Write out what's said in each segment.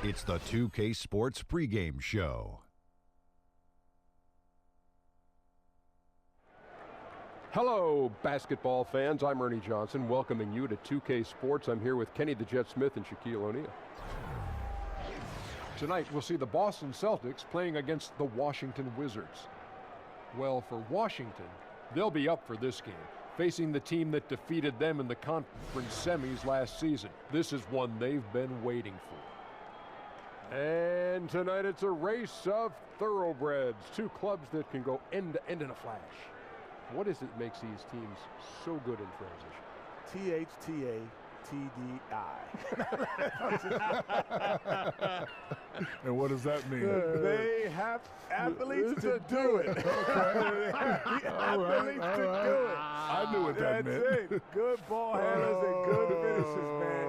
It's the 2K Sports Pregame Show. Hello, basketball fans. I'm Ernie Johnson, welcoming you to 2K Sports. I'm here with Kenny the Jet Smith and Shaquille O'Neal. Tonight, we'll see the Boston Celtics playing against the Washington Wizards. Well, for Washington, they'll be up for this game, facing the team that defeated them in the conference semis last season. This is one they've been waiting for. And tonight, it's a race of thoroughbreds, two clubs that can go end to end in a flash. What is it that makes these teams so good in transition? THTA-TDI. And what does that mean? They have athletes to do it. Athletes to do it. I knew what that meant. That's it. Good ball handlers and good finishes, man.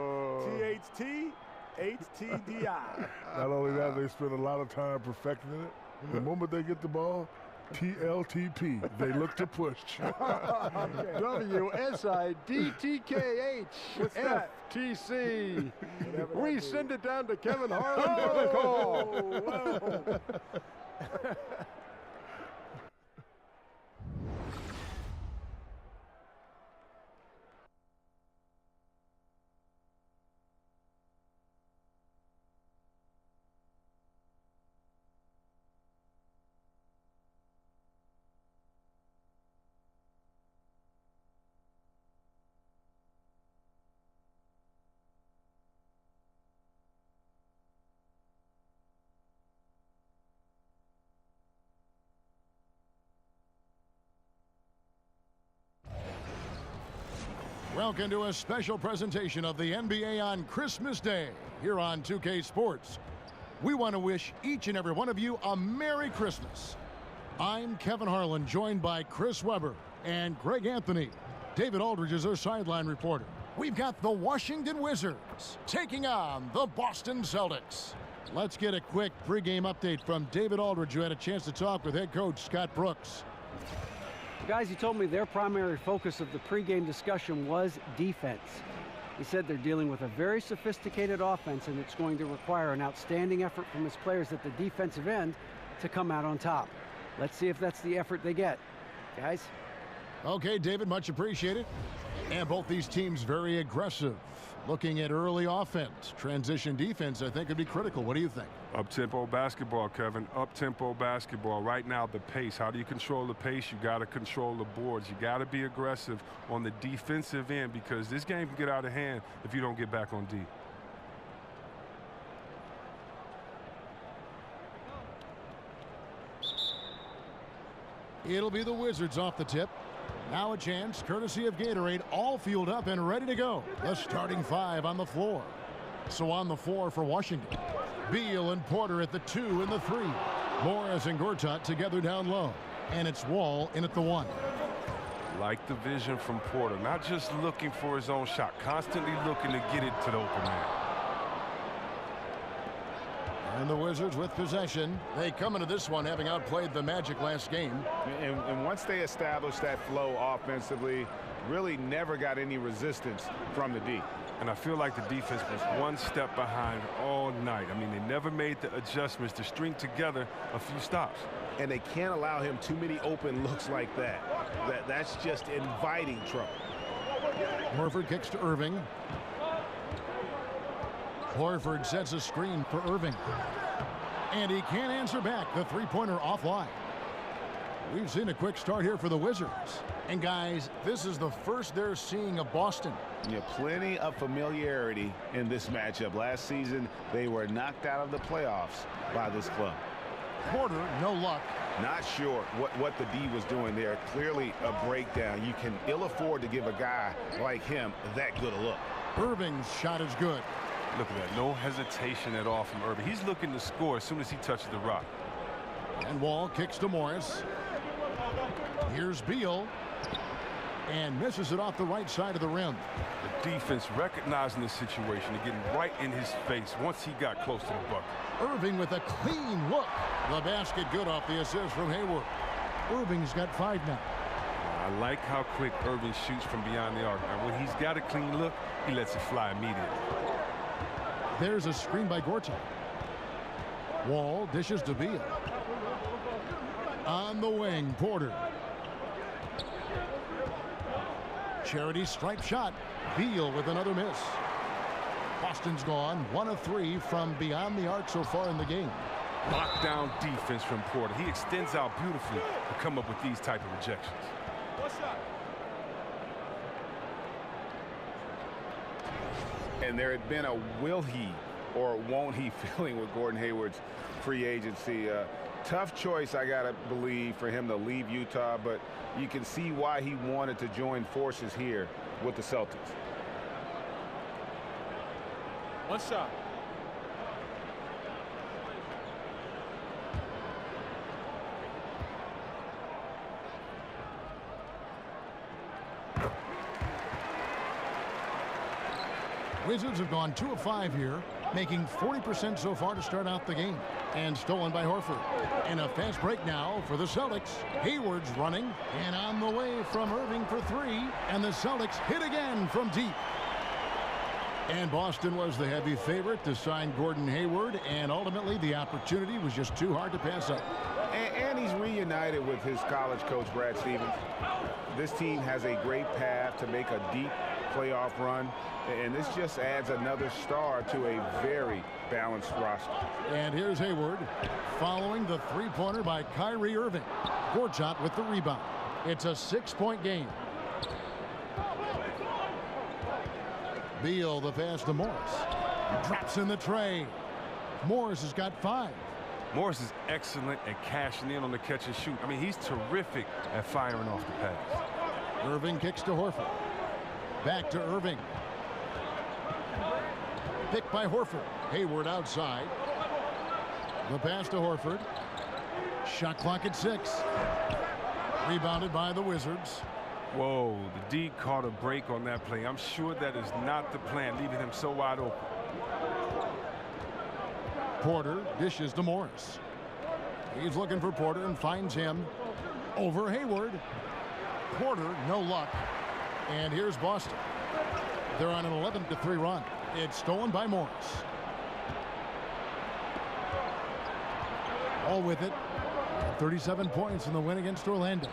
THT-HTDI. Not only that, they spend a lot of time perfecting it. The moment they get the ball, TLTP, they look to push. WSIDTKH FTC. We send it down to Kevin Harlan for the call. Welcome to a special presentation of the NBA on Christmas Day here on 2K Sports. We want to wish each and every one of you a Merry Christmas. I'm Kevin Harlan, joined by Chris Webber and Greg Anthony. David Aldridge is our sideline reporter. We've got the Washington Wizards taking on the Boston Celtics. Let's get a quick pregame update from David Aldridge, who had a chance to talk with head coach Scott Brooks. Guys, he told me their primary focus of the pregame discussion was defense. He said they're dealing with a very sophisticated offense, and it's going to require an outstanding effort from his players at the defensive end to come out on top. Let's see if that's the effort they get. Guys? Okay, David, much appreciated. And both these teams very aggressive. Looking at early offense. Transition defense, I think, would be critical. What do you think? Up-tempo basketball, Kevin. Up-tempo basketball. Right now, the pace. How do you control the pace? You got to control the boards. You got to be aggressive on the defensive end, because this game can get out of hand if you don't get back on D. It'll be the Wizards off the tip. Now a chance, courtesy of Gatorade, all fueled up and ready to go. The starting five on the floor. So on the floor for Washington, Beal and Porter at the 2 and the 3. Morris and Gortat together down low. And it's Wall in at the 1. Like the vision from Porter, not just looking for his own shot, constantly looking to get it to the open man. And the Wizards with possession. They come into this one having outplayed the Magic last game. And once they established that flow offensively, really never got any resistance from the D. And I feel like the defense was one step behind all night. I mean, they never made the adjustments to string together a few stops. And they can't allow him too many open looks like that. That's just inviting trouble. Horford kicks to Irving. Horford sets a screen for Irving. And he can't answer back. The three-pointer offline. We've seen a quick start here for the Wizards. And guys, this is the first they're seeing of Boston. Yeah, plenty of familiarity in this matchup. Last season, they were knocked out of the playoffs by this club. Porter, no luck. Not sure what the D was doing there. Clearly a breakdown. You can ill afford to give a guy like him that good a look. Irving's shot is good. Look at that. No hesitation at all from Irving. He's looking to score as soon as he touches the rock. And Wall kicks to Morris. Here's Beal. And misses it off the right side of the rim. The defense recognizing the situation and getting right in his face once he got close to the bucket. Irving with a clean look. The basket good off the assist from Hayward. Irving's got 5 now. I like how quick Irving shoots from beyond the arc. And when he's got a clean look, he lets it fly immediately. There's a screen by Gortat. Wall dishes to Beal. On the wing, Porter. Charity stripe shot. Beal with another miss. Boston's gone 1 of 3 from beyond the arc so far in the game. Lockdown defense from Porter. He extends out beautifully to come up with these type of rejections. And there had been a will he or won't he feeling with Gordon Hayward's free agency. Tough choice, I got to believe, for him to leave Utah, but you can see why he wanted to join forces here with the Celtics. One shot. Wizards have gone 2 of 5 here, making 40% so far to start out the game. And stolen by Horford. And a fast break now for the Celtics. Hayward's running and on the way from Irving for 3. And the Celtics hit again from deep. And Boston was the heavy favorite to sign Gordon Hayward. And ultimately the opportunity was just too hard to pass up. And he's reunited with his college coach, Brad Stevens. This team has a great path to make a deep playoff run. And this just adds another star to a very balanced roster. And here's Hayward following the three-pointer by Kyrie Irving. Gortat with the rebound. It's a 6-point game. Beal the pass to Morris. Drops in the tray. Morris has got 5. Morris is excellent at cashing in on the catch and shoot. I mean, he's terrific at firing off the pass. Irving kicks to Horford. Back to Irving. Picked by Horford. Hayward outside. The pass to Horford. Shot clock at 6. Rebounded by the Wizards. Whoa, the D caught a break on that play. I'm sure that is not the plan, leaving him so wide open. Porter dishes to Morris. He's looking for Porter and finds him over Hayward. Porter, no luck. And here's Boston. They're on an 11-3 run. It's stolen by Morris. All with it. 37 points in the win against Orlando.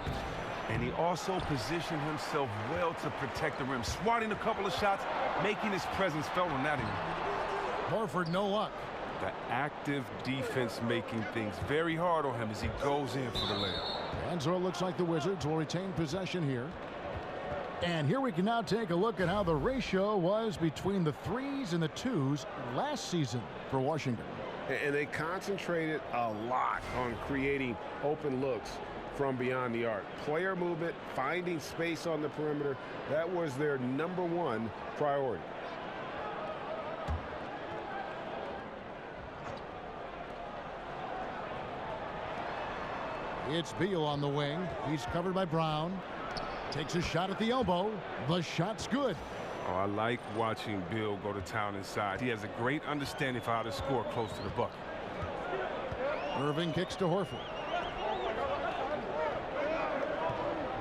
And he also positioned himself well to protect the rim, swatting a couple of shots, making his presence felt on that end. Horford, no luck. The active defense making things very hard on him as he goes in for the layup. And so it looks like the Wizards will retain possession here. And here we can now take a look at how the ratio was between the 3s and the 2s last season for Washington. And they concentrated a lot on creating open looks from beyond the arc. Player movement, finding space on the perimeter, that was their #1 priority. It's Beal on the wing. He's covered by Brown. Takes a shot at the elbow. The shot's good. Oh, I like watching Beal go to town inside. He has a great understanding for how to score close to the bucket. Irving kicks to Horford.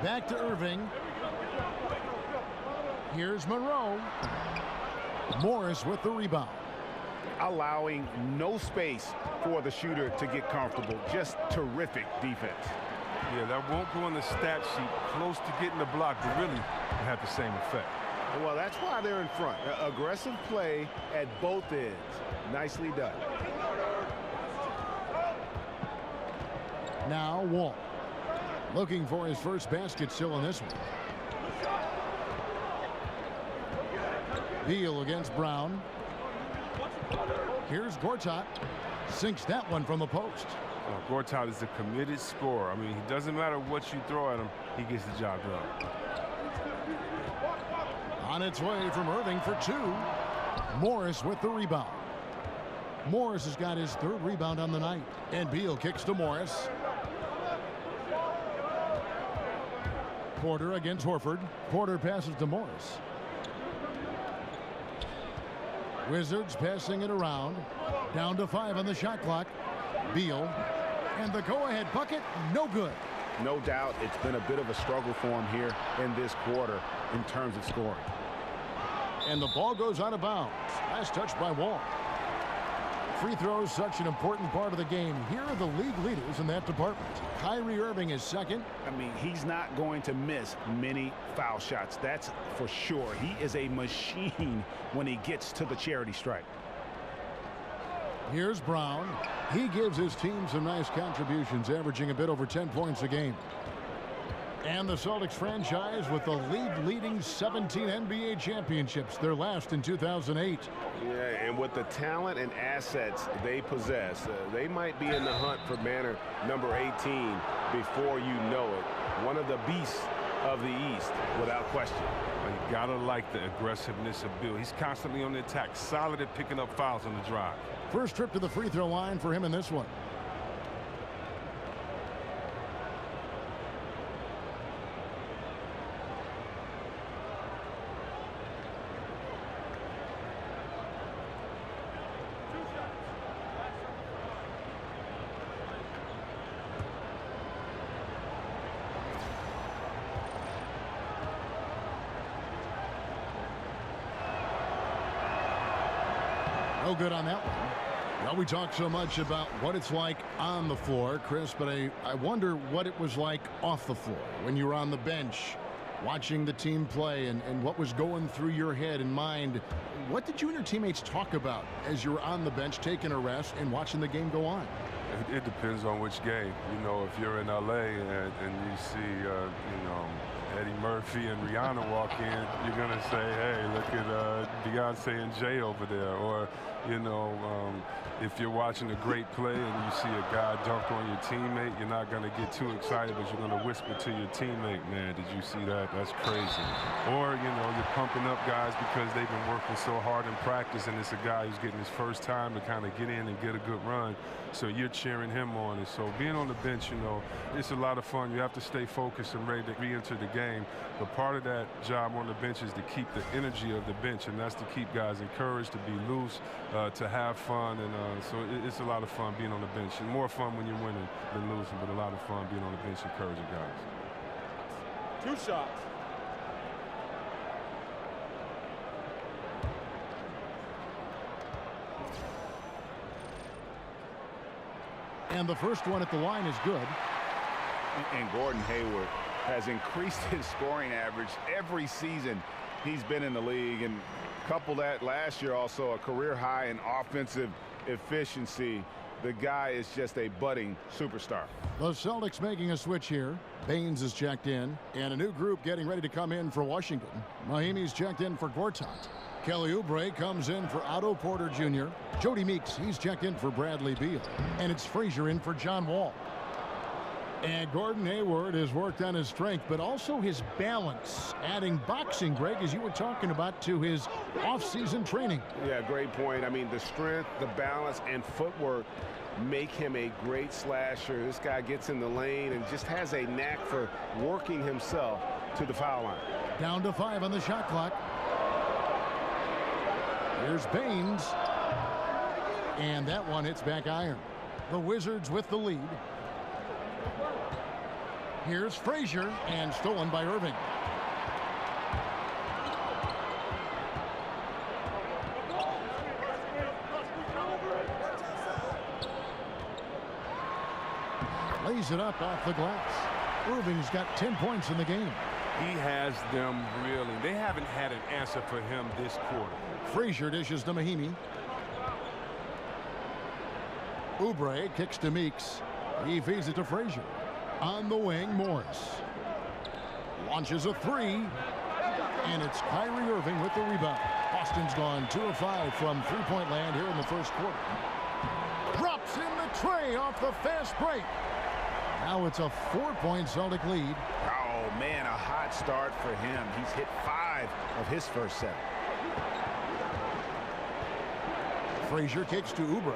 Back to Irving. Here's Monroe. Morris with the rebound. Allowing no space for the shooter to get comfortable. Just terrific defense. Yeah, that won't go on the stat sheet. Close to getting the block, but really have the same effect. Well, that's why they're in front. Aggressive play at both ends. Nicely done. Now Wall. Looking for his first basket still in this one. Beal against Brown. Here's Gortat. Sinks that one from the post. Gortat is a committed scorer. I mean, it doesn't matter what you throw at him, he gets the job done. On its way from Irving for 2. Morris with the rebound. Morris has got his 3rd rebound on the night. And Beal kicks to Morris. Porter against Horford. Porter passes to Morris. Wizards passing it around. Down to 5 on the shot clock. Beal. And the go-ahead bucket, no good. No doubt it's been a bit of a struggle for him here in this quarter in terms of scoring. And the ball goes out of bounds. Last touch by Wall. Free throws, such an important part of the game. Here are the league leaders in that department. Kyrie Irving is second. I mean, he's not going to miss many foul shots. That's for sure. He is a machine when he gets to the charity stripe. Here's Brown. He gives his team some nice contributions, averaging a bit over 10 points a game. And the Celtics franchise with the league-leading 17 NBA championships, their last in 2008. Yeah, and with the talent and assets they possess, they might be in the hunt for banner number 18 before you know it. One of the beasts of the East, without question. Well, you gotta like the aggressiveness of Beal. He's constantly on the attack, solid at picking up fouls on the drive. First trip to the free throw line for him in this one. No good on that one. Well, we talk so much about what it's like on the floor, Chris, but I wonder what it was like off the floor when you were on the bench watching the team play and what was going through your head and mind. What did you and your teammates talk about as you were on the bench taking a rest and watching the game go on? It depends on which game. You know, if you're in L.A. and you see, you know, Eddie Murphy and Rihanna walk in, you're going to say, hey, look at Beyonce and Jay over there. Or, you know, if you're watching a great play and you see a guy dunk on your teammate, you're not going to get too excited, but you're going to whisper to your teammate, man, did you see that? That's crazy. Or, you know, you're pumping up guys because they've been working so hard in practice, and it's a guy who's getting his first time to kind of get in and get a good run. So you're cheering him on. And so being on the bench, you know, it's a lot of fun. You have to stay focused and ready to re-enter the game. But part of that job on the bench is to keep the energy of the bench, and that's to keep guys encouraged, to be loose, to have fun. And so it's a lot of fun being on the bench. And more fun when you're winning than losing, but a lot of fun being on the bench encouraging guys. 2 shots. And the first one at the line is good. And Gordon Hayward has increased his scoring average every season he's been in the league. And couple that last year also a career high in offensive efficiency. The guy is just a budding superstar. The Celtics making a switch here. Baines is checked in. And a new group getting ready to come in for Washington. Mahimi's checked in for Gortat. Kelly Oubre comes in for Otto Porter Jr. Jody Meeks, he's checked in for Bradley Beal. And it's Frazier in for John Wall. And Gordon Hayward has worked on his strength, but also his balance, adding boxing, Greg, as you were talking about, to his off-season training. Yeah, great point. I mean, the strength, the balance, and footwork make him a great slasher. This guy gets in the lane and just has a knack for working himself to the foul line. Down to 5 on the shot clock. Here's Baines. And that one hits back iron. The Wizards with the lead. Here's Frazier, and stolen by Irving. Lays it up off the glass. Irving's got 10 points in the game. He has them reeling. They haven't had an answer for him this quarter. Frazier dishes to Mahimi. Oubre kicks to Meeks. He feeds it to Frazier. On the wing, Morris launches a 3, and it's Kyrie Irving with the rebound. Boston's gone 2 of 5 from three-point land here in the first quarter. Drops in the tray off the fast break. Now it's a 4-point Celtic lead. Oh, man, a hot start for him. He's hit 5 of his first 7. Frazier kicks to Oubre.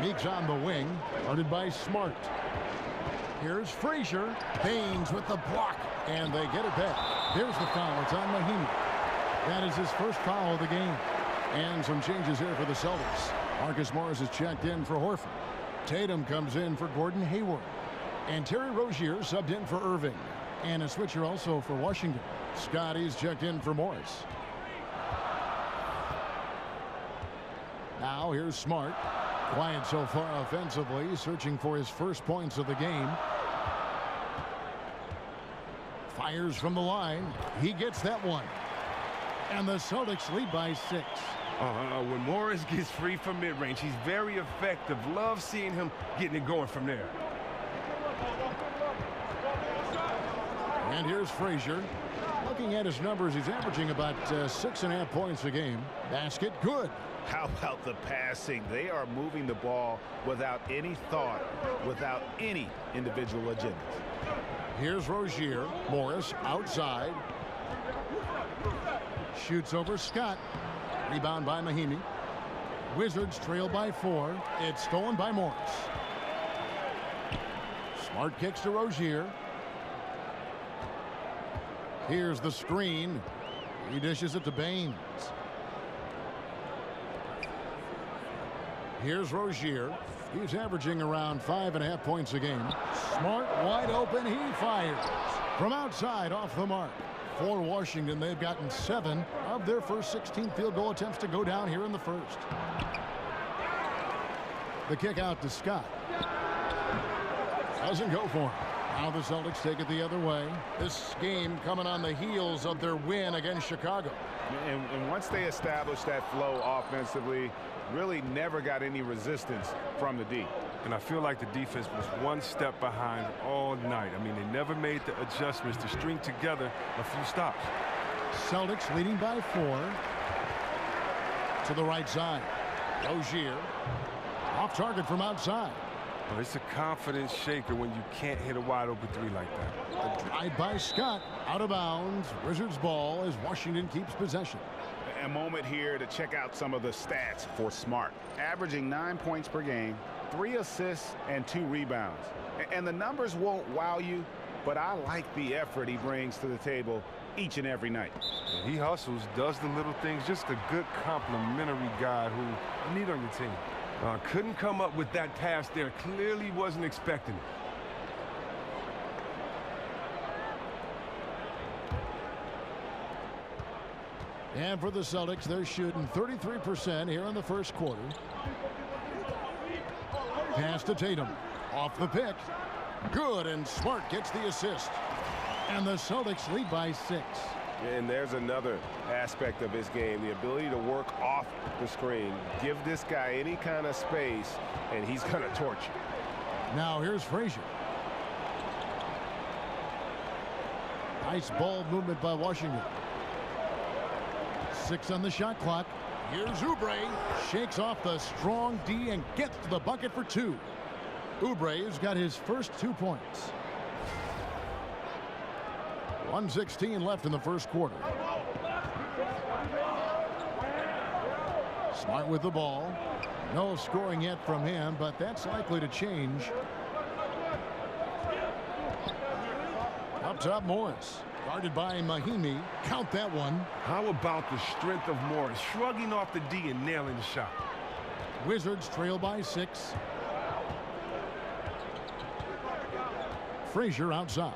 Meeks on the wing, guarded by Smart. Here's Frazier. Baines with the block, and they get it back. There's the foul. It's on Mahimi. That is his first foul of the game. And some changes here for the Celtics. Marcus Morris is checked in for Horford. Tatum comes in for Gordon Hayward. And Terry Rozier subbed in for Irving. And a switcher also for Washington. Scotty's checked in for Morris. Now here's Smart. Quiet so far offensively, searching for his first points of the game. Fires from the line. He gets that one. And the Celtics lead by 6. When Morris gets free from mid-range, he's very effective. Love seeing him getting it going from there. And here's Frazier. Looking at his numbers, he's averaging about 6.5 points a game. Basket, good. How about the passing? They are moving the ball without any thought, without any individual agendas. Here's Rozier. Morris outside. Shoots over Scott. Rebound by Mahinmi. Wizards trail by 4. It's stolen by Morris. Smart kicks to Rozier. Here's the screen. He dishes it to Baines. Here's Rozier. He's averaging around 5.5 points a game. Smart wide open. He fires from outside off the mark. For Washington, they've gotten 7 of their first 16 field goal attempts to go down here in the first. The kick out to Scott. Doesn't go for him. Now the Celtics take it the other way. This game coming on the heels of their win against Chicago. And once they established that flow offensively, really never got any resistance from the D. And I feel like the defense was one step behind all night. I mean, they never made the adjustments to string together a few stops. Celtics leading by 4. To the right side. Rozier. Off target from outside. Well, it's a confidence shaker when you can't hit a wide open 3 like that. The drive by Scott. Out of bounds. Wizards ball as Washington keeps possession. A moment here to check out some of the stats for Smart. Averaging 9 points per game, 3 assists, and 2 rebounds. And the numbers won't wow you, but I like the effort he brings to the table each and every night. He hustles, does the little things, just a good complimentary guy who you need on your team. Couldn't come up with that pass there. Clearly wasn't expecting it. And for the Celtics, they're shooting 33% here in the first quarter. Pass to Tatum. Off the pick. Good, and Smart gets the assist. And the Celtics lead by 6. And there's another aspect of his game, the ability to work off the screen. Give this guy any kind of space, and he's going to torch you. Now here's Frazier. Nice ball movement by Washington. 6 on the shot clock. Here's Oubre. Shakes off the strong D and gets to the bucket for 2. Oubre has got his first 2 points. 1:16 left in the first quarter. Smart with the ball. No scoring yet from him, but that's likely to change. Up top, Morris. Guarded by Mahinmi. Count that one. How about the strength of Morris, shrugging off the D and nailing the shot? Wizards trail by 6. Frazier outside.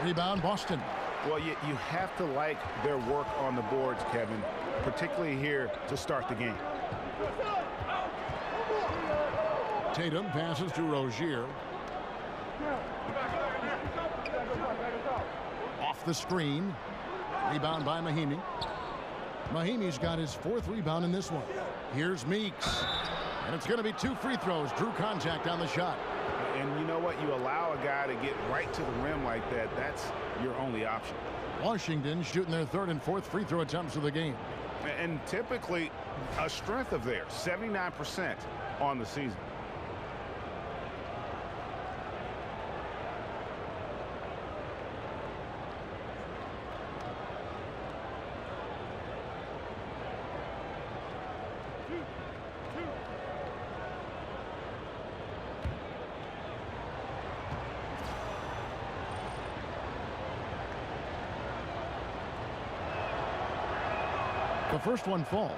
Rebound, Boston. Well, you have to like their work on the boards, Kevin, particularly here to start the game. Tatum passes to Rozier. Off the screen. Rebound by Mahinmi. Mahinmi's got his 4th rebound in this one. Here's Meeks. And it's going to be 2 free throws. Drew contact on the shot. And you know what? You allow a guy to get right to the rim like that. That's your only option. Washington shooting their 3rd and 4th free throw attempts of the game. And typically a strength of theirs, 79% on the season. The first one falls.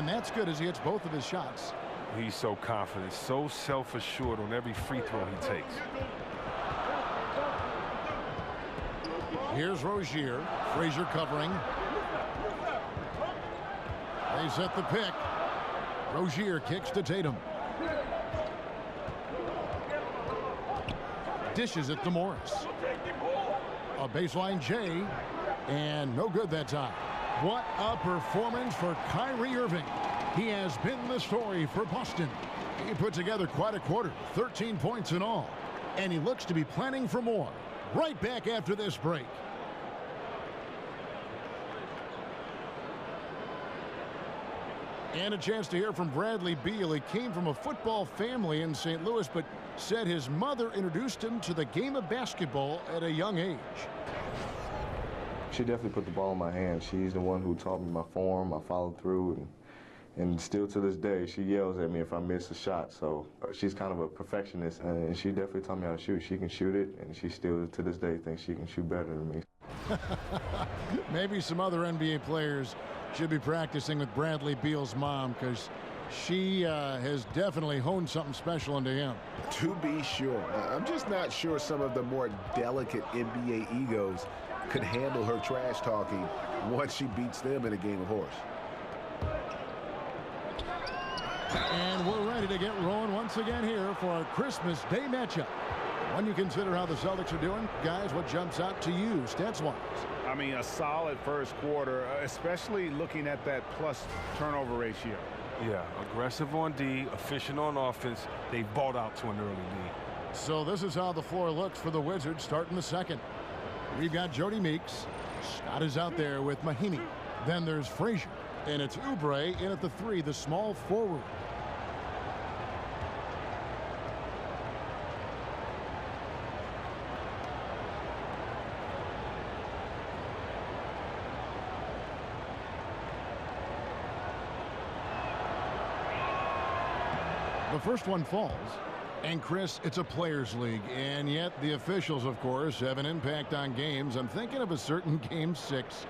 And that's good as he hits both of his shots. He's so confident, so self-assured on every free throw he takes. Here's Rozier. Frazier covering. They set the pick. Rozier kicks to Tatum. Dishes it to Morris. A baseline J, and no good that time. What a performance for Kyrie Irving. He has been the story for Boston. He put together quite a quarter, 13 points in all, and he looks to be planning for more. Right back after this break. And a chance to hear from Bradley Beal. He came from a football family in St. Louis, but said his mother introduced him to the game of basketball at a young age. She definitely put the ball in my hand. She's the one who taught me my form. I followed through, and still to this day, she yells at me if I miss a shot. So she's kind of a perfectionist, and she definitely taught me how to shoot. She can shoot it, and she still to this day thinks she can shoot better than me. Maybe some other NBA players should be practicing with Bradley Beal's mom, because she has definitely honed something special into him. To be sure. I'm just not sure some of the more delicate NBA egos could handle her trash talking once she beats them in a game of horse. And we're ready to get rolling once again here for our Christmas Day matchup. When you consider how the Celtics are doing, guys, what jumps out to you stats-wise? I mean, a solid first quarter, especially looking at that plus turnover ratio. Yeah, aggressive on D, efficient on offense. They balled out to an early lead. So this is how the floor looks for the Wizards starting the second. We've got Jody Meeks. Scott is out there with Mahinmi. Then there's Frazier. And it's Oubre in at the 3, the small forward. The first one falls. And Chris, it's a players' league, and yet the officials, of course, have an impact on games. I'm thinking of a certain Game 6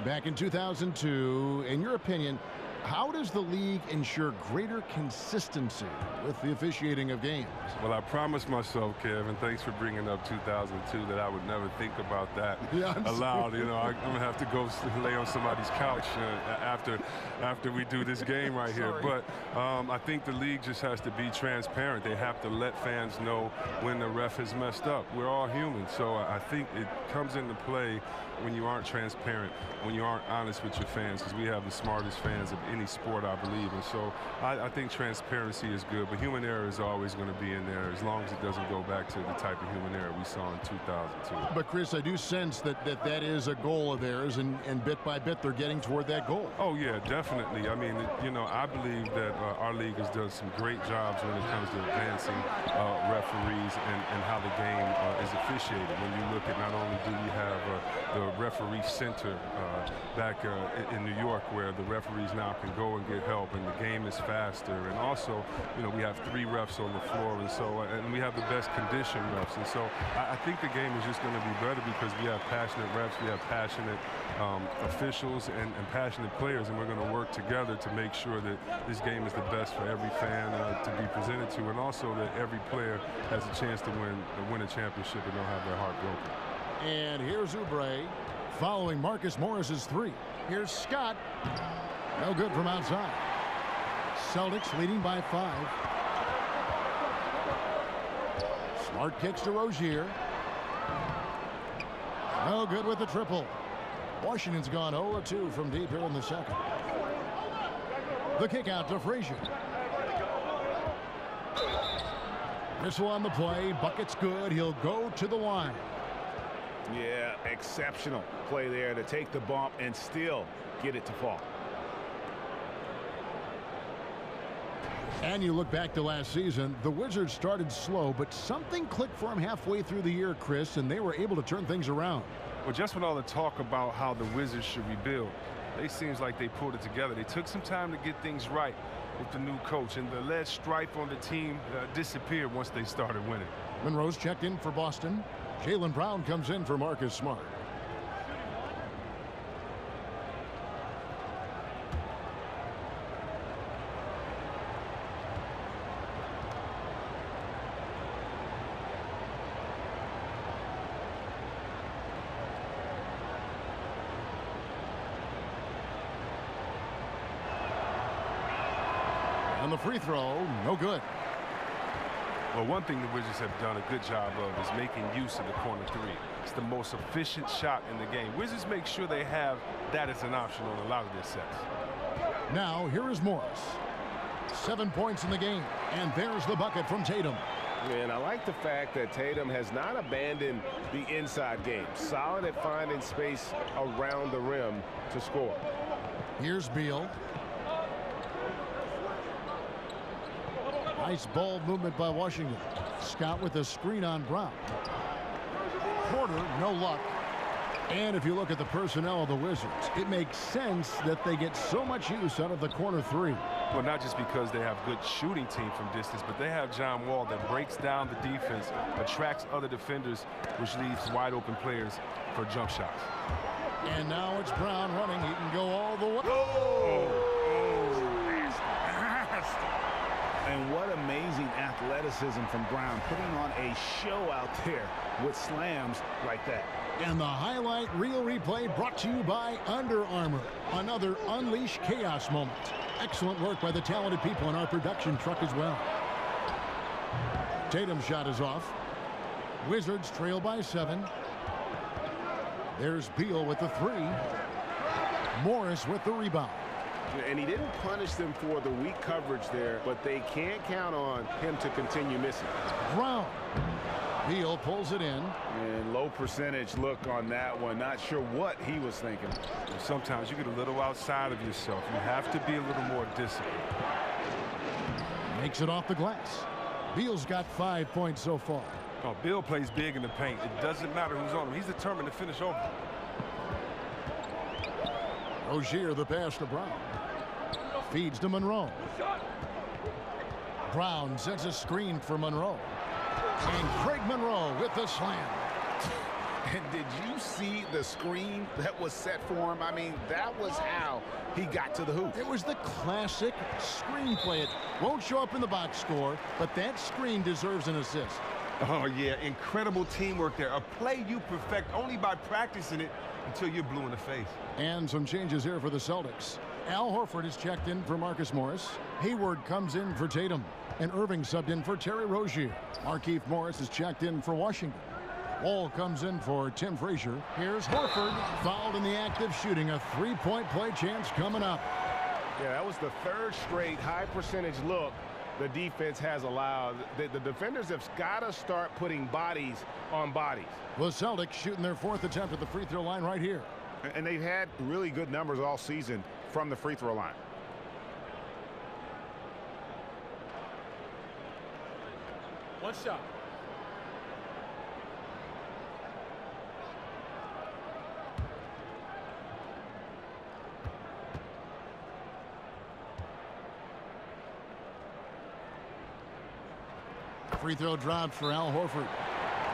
back in 2002. In your opinion, how does the league ensure greater consistency with the officiating of games? Well, I promised myself, Kevin, thanks for bringing up 2002, that I would never think about that aloud. You know, I'm going to have to go lay on somebody's couch after we do this game right here. But I think the league just has to be transparent. They have to let fans know when the ref has messed up. We're all human, so I think it comes into play when you aren't transparent, when you aren't honest with your fans, because we have the smartest fans of any sport, I believe. And so I think transparency is good, but human error is always going to be in there as long as it doesn't go back to the type of human error we saw in 2002. But Chris, I do sense that is a goal of theirs, and bit by bit they're getting toward that goal. Oh yeah, definitely. I mean, you know, I believe that our league has done some great jobs when it comes to advancing referees and how the game is officiated. When you look at, not only do we have the referee center back in New York, where the referees now can go and get help, and the game is faster, and also, you know, we have 3 refs on the floor, and so and we have the best conditioned refs, and so I think the game is just going to be better because we have passionate refs, we have passionate officials, and passionate players, and we're going to work together to make sure that this game is the best for every fan to be presented to, and also that every player has a chance to win a championship and don't have their heart broken. And here's Oubre following Marcus Morris's 3. Here's Scott. No good from outside. Celtics leading by 5. Smart kicks to Rozier. No good with the triple. Washington's gone 0-2 from deep here in the second. The kick out to Frazier. Missile on the play. Bucket's good. He'll go to the line. Yeah, exceptional play there to take the bump and still get it to fall. And you look back to last season, the Wizards started slow, but something clicked for them halfway through the year, Chris, and they were able to turn things around. Well, just with all the talk about how the Wizards should rebuild, it seems like they pulled it together. They took some time to get things right with the new coach, and the lead stripe on the team disappeared once they started winning. Monroe's checked in for Boston. Jaylen Brown comes in for Marcus Smart. And the free throw, no good. Well, one thing the Wizards have done a good job of is making use of the corner three. It's the most efficient shot in the game. Wizards make sure they have that as an option on a lot of their sets. Now, here is Morris. 7 points in the game, and there's the bucket from Tatum. And I like the fact that Tatum has not abandoned the inside game. Solid at finding space around the rim to score. Here's Beal. Nice ball movement by Washington. Scott with a screen on Brown. Porter, no luck. And if you look at the personnel of the Wizards, it makes sense that they get so much use out of the corner three. Well, not just because they have good shooting team from distance, but they have John Wall that breaks down the defense, attracts other defenders, which leaves wide open players for jump shots. And now it's Brown running. He can go all the way. And what amazing athleticism from Brown, putting on a show out there with slams like that. And the highlight reel replay brought to you by Under Armour. Another Unleash Chaos moment. Excellent work by the talented people in our production truck as well. Tatum's shot is off. Wizards trail by 7. There's Beal with the 3. Morris with the rebound. And he didn't punish them for the weak coverage there, but they can't count on him to continue missing. Brown. Beal pulls it in. And low percentage look on that one. Not sure what he was thinking. Sometimes you get a little outside of yourself. You have to be a little more disciplined. Makes it off the glass. Beal's got 5 points so far. Oh, Beal plays big in the paint. It doesn't matter who's on him. He's determined to finish over. Rozier the pass to Brown. Feeds to Monroe. Brown sets a screen for Monroe. And Craig Monroe with the slam. And did you see the screen that was set for him? I mean, that was how he got to the hoop. It was the classic screenplay. It won't show up in the box score, but that screen deserves an assist. Oh, yeah, incredible teamwork there. A play you perfect only by practicing it until you're blue in the face. And some changes here for the Celtics. Al Horford is checked in for Marcus Morris. Hayward comes in for Tatum. And Irving subbed in for Terry Rozier. Markieff Morris is checked in for Washington. Wall comes in for Tim Frazier. Here's Horford, fouled in the act of shooting. A 3-point play chance coming up. Yeah, that was the 3rd straight high percentage look the defense has allowed. The defenders have got to start putting bodies on bodies. The Celtics shooting their 4th attempt at the free throw line right here. And they've had really good numbers all season from the free throw line. One shot. Free throw dropped for Al Horford.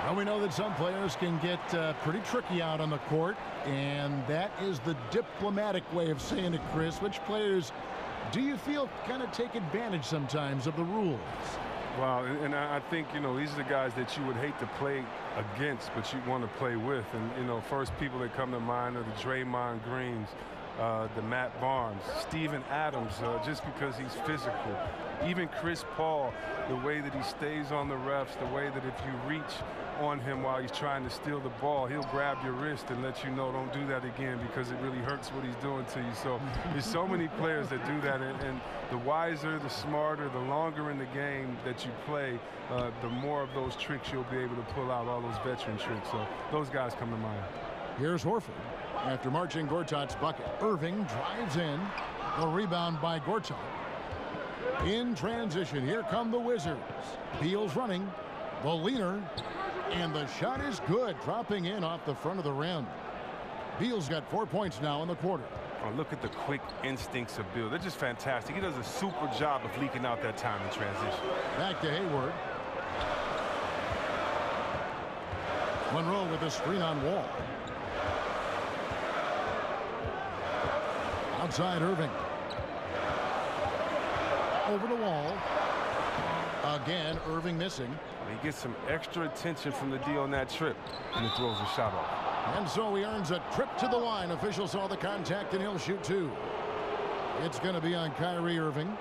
Well, we know that some players can get pretty tricky out on the court, and that is the diplomatic way of saying it, Chris. Which players do you feel kind of take advantage sometimes of the rules? Well, and I think, you know, these are the guys that you would hate to play against, but you want to play with. And, you know, first people that come to mind are the Draymond Greens, the Matt Barnes, Steven Adams, just because he's physical. Even Chris Paul, the way that he stays on the refs, the way that if you reach on him while he's trying to steal the ball, he'll grab your wrist and let you know don't do that again because it really hurts what he's doing to you. So there's so many players that do that, and the wiser, the smarter, the longer in the game that you play, the more of those tricks you'll be able to pull out, all those veteran tricks. So those guys come to mind. Here's Horford. After marching Gortat's bucket, Irving drives in. The rebound by Gortat. In transition, here come the Wizards. Beal's running. The leaner. And the shot is good, dropping in off the front of the rim. Beal's got 4 points now in the quarter. Oh, look at the quick instincts of Beal. They're just fantastic. He does a super job of leaking out that time in transition. Back to Hayward. Monroe with a screen on Wall. Outside Irving. Over the Wall. Again, Irving missing. He gets some extra attention from the D on that trip, and he throws a shot off. And so he earns a trip to the line. Officials saw the contact, and he'll shoot 2. It's going to be on Kyrie Irving.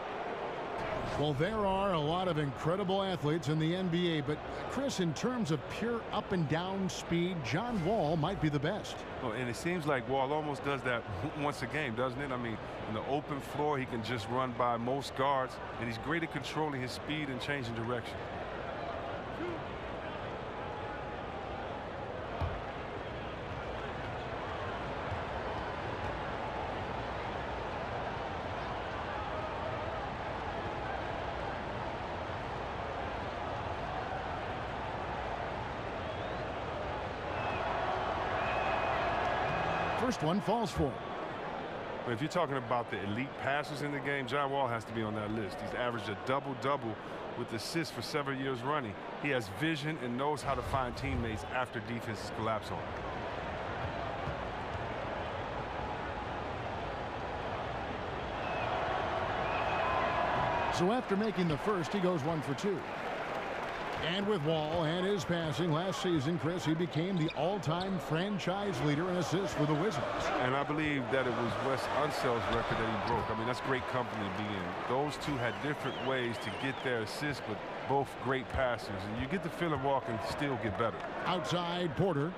Well, there are a lot of incredible athletes in the NBA, but Chris, in terms of pure up and down speed, John Wall might be the best. Oh, and it seems like Wall almost does that once a game, doesn't it? I mean, in the open floor, he can just run by most guards, and he's great at controlling his speed and changing direction. First one falls for him. But if you're talking about the elite passers in the game, John Wall has to be on that list. He's averaged a double-double with assists for several years running. He has vision and knows how to find teammates after defenses collapse on him. So after making the first, he goes 1 for 2. And with Wall and his passing last season, Chris, he became the all-time franchise leader in assists for the Wizards. And I believe that it was Wes Unsell's record that he broke. I mean, that's great company to be in. Those two had different ways to get their assists, but both great passers. And you get the feeling Wall can still get better. Outside Porter.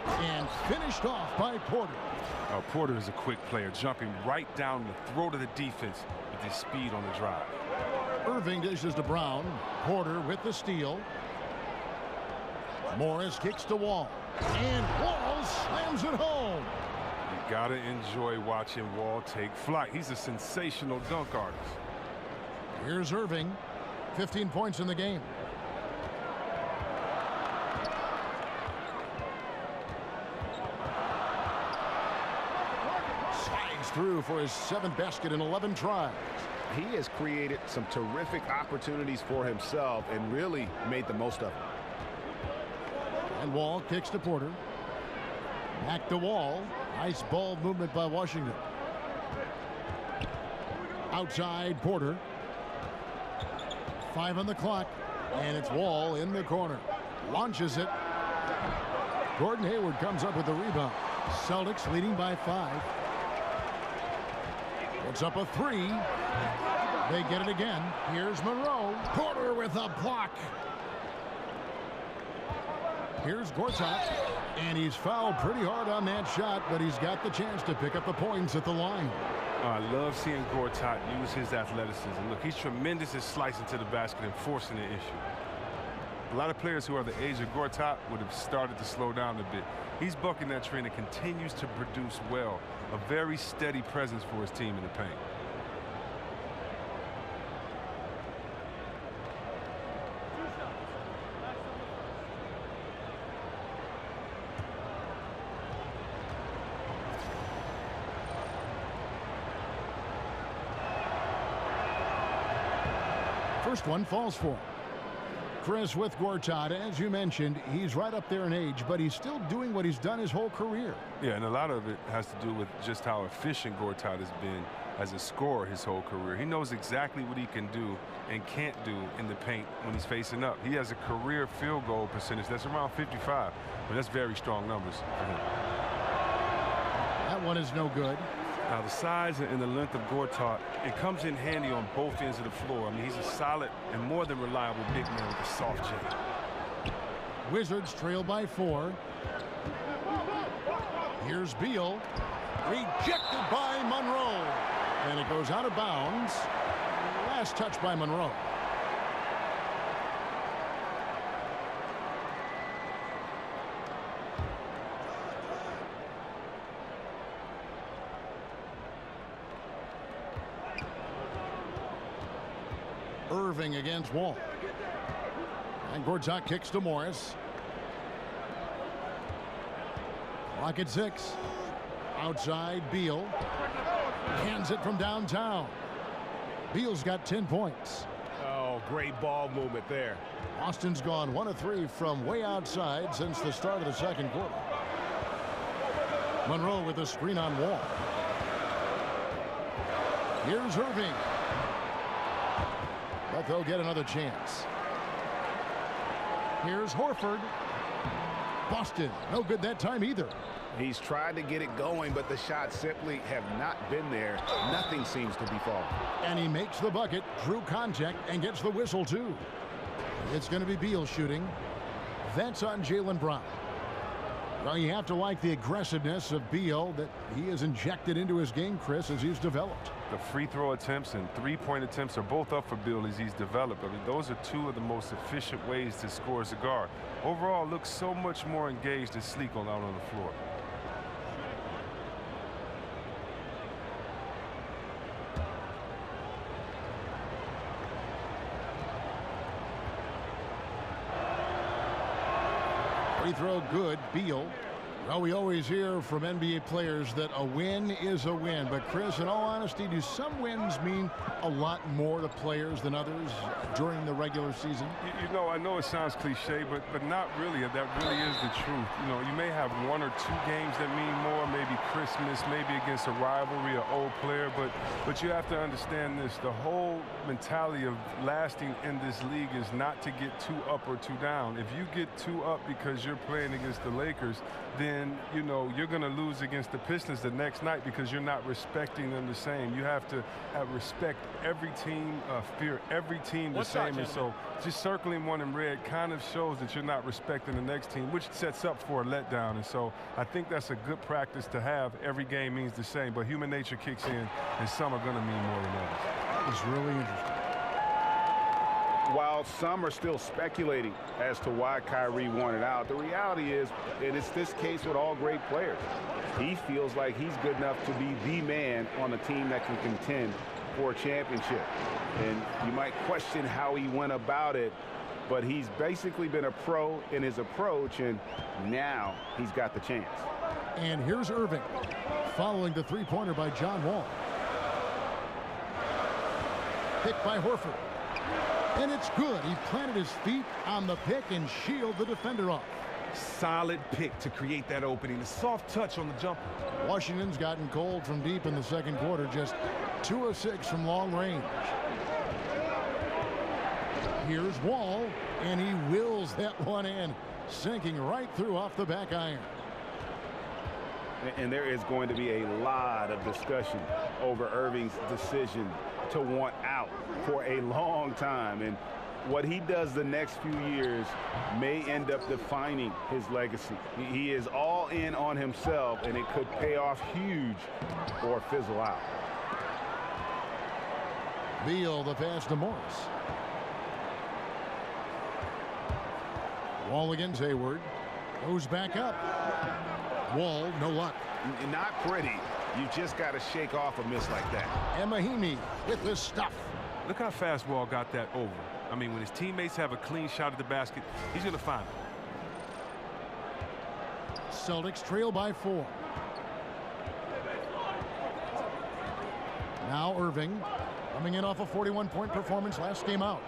And finished off by Porter. Porter is a quick player, jumping right down the throat of the defense with his speed on the drive. Irving dishes to Brown. Porter with the steal. Morris kicks to Wall. And Wall slams it home. You gotta enjoy watching Wall take flight. He's a sensational dunk artist. Here's Irving. 15 points in the game. Slides through for his 7th basket in 11 tries. He has created some terrific opportunities for himself and really made the most of it. And Wall kicks to Porter. Back to Wall. Nice ball movement by Washington. Outside Porter. 5 on the clock. And it's Wall in the corner. Launches it. Gordon Hayward comes up with the rebound. Celtics leading by 5. Puts up a 3. They get it again. Here's Monroe. Porter with a block. Here's Gortat. And he's fouled pretty hard on that shot, but he's got the chance to pick up the points at the line. I love seeing Gortat use his athleticism. Look, he's tremendous at slicing to the basket and forcing the issue. A lot of players who are the age of Gortat would have started to slow down a bit. He's bucking that trend and continues to produce well. A very steady presence for his team in the paint. First one falls for him. Chris, with Gortat, as you mentioned, he's right up there in age, but he's still doing what he's done his whole career. Yeah, and a lot of it has to do with just how efficient Gortat has been as a scorer his whole career. He knows exactly what he can do and can't do in the paint when he's facing up. He has a career field goal percentage that's around 55, but that's very strong numbers for him. That one is no good. Now, the size and the length of Gortat, it comes in handy on both ends of the floor. I mean, he's a solid and more than reliable big man with a soft jam. Wizards trail by 4. Here's Beal. Rejected by Monroe. And it goes out of bounds. Last touch by Monroe. Irving against Wall. And Gortat kicks to Morris. Clock at 6. Outside Beal. Hands it from downtown. Beal's got 10 points. Oh, great ball movement there. Austin's gone 1 of 3 from way outside since the start of the second quarter. Monroe with a screen on Wall. Here's Irving. But they'll get another chance. Here's Horford. Boston, no good that time either. He's tried to get it going, but the shots simply have not been there. Nothing seems to be falling. And he makes the bucket, drew contact, and gets the whistle, too. It's going to be Beal shooting. That's on Jaylen Brown. Well, you have to like the aggressiveness of Beal that he has injected into his game, Chris, as he's developed. The free throw attempts and three-point attempts are both up for Beal as he's developed. I mean, those are two of the most efficient ways to score as a guard. Overall, looks so much more engaged and sleek out on the floor. Free throw good, Beal. Well, we always hear from NBA players that a win is a win. But, Chris, in all honesty, do some wins mean a lot more to players than others during the regular season? You know, I know it sounds cliche, but not really. That really is the truth. You know, you may have one or two games that mean more, maybe Christmas, maybe against a rivalry or old player, but you have to understand this. The whole mentality of lasting in this league is not to get too up or too down. If you get too up because you're playing against the Lakers, then, you know, you're going to lose against the Pistons the next night because you're not respecting them the same. You have to respect every team, fear every team the same. And so just circling one in red kind of shows that you're not respecting the next team, which sets up for a letdown. And so I think that's a good practice to have. Every game means the same, but human nature kicks in, and some are going to mean more than others. That was really interesting. While some are still speculating as to why Kyrie wanted out, the reality is, and it's this case with all great players, he feels like he's good enough to be the man on a team that can contend for a championship. And you might question how he went about it, but he's basically been a pro in his approach, and now he's got the chance. And here's Irving, following the three-pointer by John Wall. Picked by Horford. And it's good. He planted his feet on the pick and shielded the defender off. Solid pick to create that opening. A soft touch on the jumper. Washington's gotten cold from deep in the second quarter. Just 2 of 6 from long range. Here's Wall, and he wills that one in, sinking right through off the back iron. And there is going to be a lot of discussion over Irving's decision to want out for a long time. And what he does the next few years may end up defining his legacy. He is all in on himself, and it could pay off huge or fizzle out. Beal, the pass to Morris. Wall against Hayward. Goes back up. Wall, no luck. Not pretty. You just got to shake off a miss like that. And Mahinmi with the stuff. Look how fast Wall got that over. I mean, when his teammates have a clean shot at the basket, he's going to find it. Celtics trail by 4. Now Irving, coming in off a 41-point performance last game out.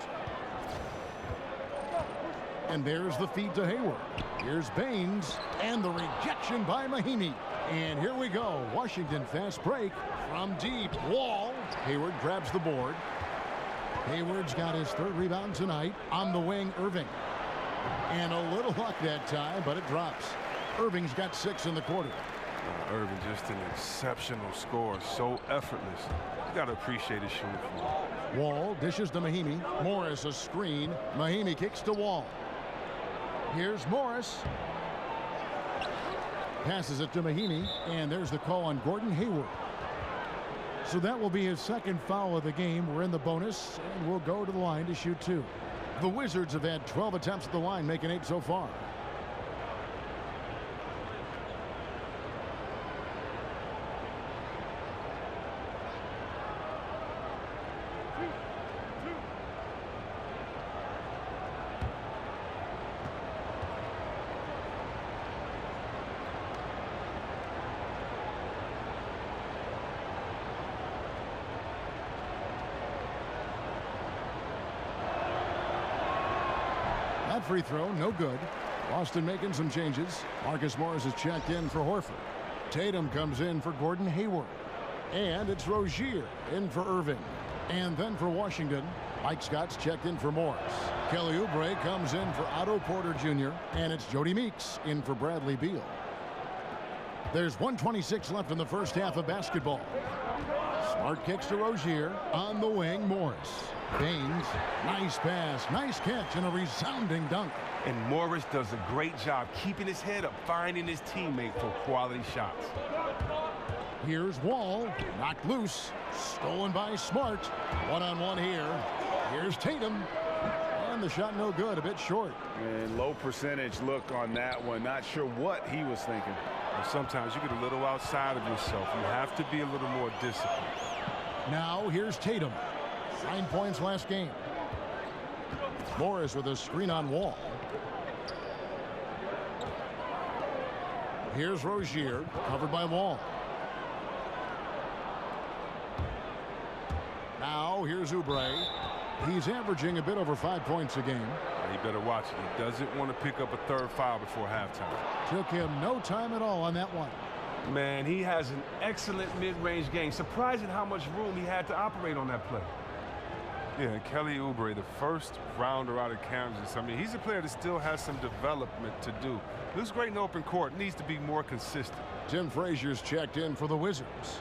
And there's the feed to Hayward. Here's Baines, and the rejection by Mahinmi. And here we go. Washington fast break from deep. Wall. Hayward grabs the board. Hayward's got his 3rd rebound tonight. On the wing, Irving. And a little luck that time, but it drops. Irving's got 6 in the quarter. Irving, just an exceptional score. So effortless. You got to appreciate his shooting form. Wall dishes to Mahinmi. Morris a screen. Mahinmi kicks to Wall. Here's Morris. Passes it to Mahinmi, and there's the call on Gordon Hayward. So that will be his 2nd foul of the game. We're in the bonus, and we'll go to the line to shoot 2. The Wizards have had 12 attempts at the line, making 8 so far. That free throw, no good. Boston making some changes. Marcus Morris is checked in for Horford. Tatum comes in for Gordon Hayward. And it's Rozier in for Irving. And then for Washington, Mike Scott's checked in for Morris. Kelly Oubre comes in for Otto Porter Jr. And it's Jody Meeks in for Bradley Beal. There's 1:26 left in the first half of basketball. Smart kicks to Rozier. On the wing, Morris. Baines, nice pass, nice catch, and a resounding dunk. And Morris does a great job keeping his head up, finding his teammate for quality shots. Here's Wall, knocked loose, stolen by Smart. One-on-one here. Here's Tatum. And the shot no good, a bit short. And low percentage look on that one. Not sure what he was thinking. And sometimes you get a little outside of yourself. You have to be a little more disciplined. Now here's Tatum. 9 points last game. Morris with a screen on Wall. Here's Rozier, covered by Wall. Now here's Oubre. He's averaging a bit over 5 points a game. He better watch it. He doesn't want to pick up a third foul before halftime. Took him no time at all on that one. Man, he has an excellent mid-range game. Surprising how much room he had to operate on that play. Yeah, Kelly Oubre, the first rounder out of Kansas. I mean, he's a player that still has some development to do. Looks great in open court. Needs to be more consistent. Tim Frazier's checked in for the Wizards.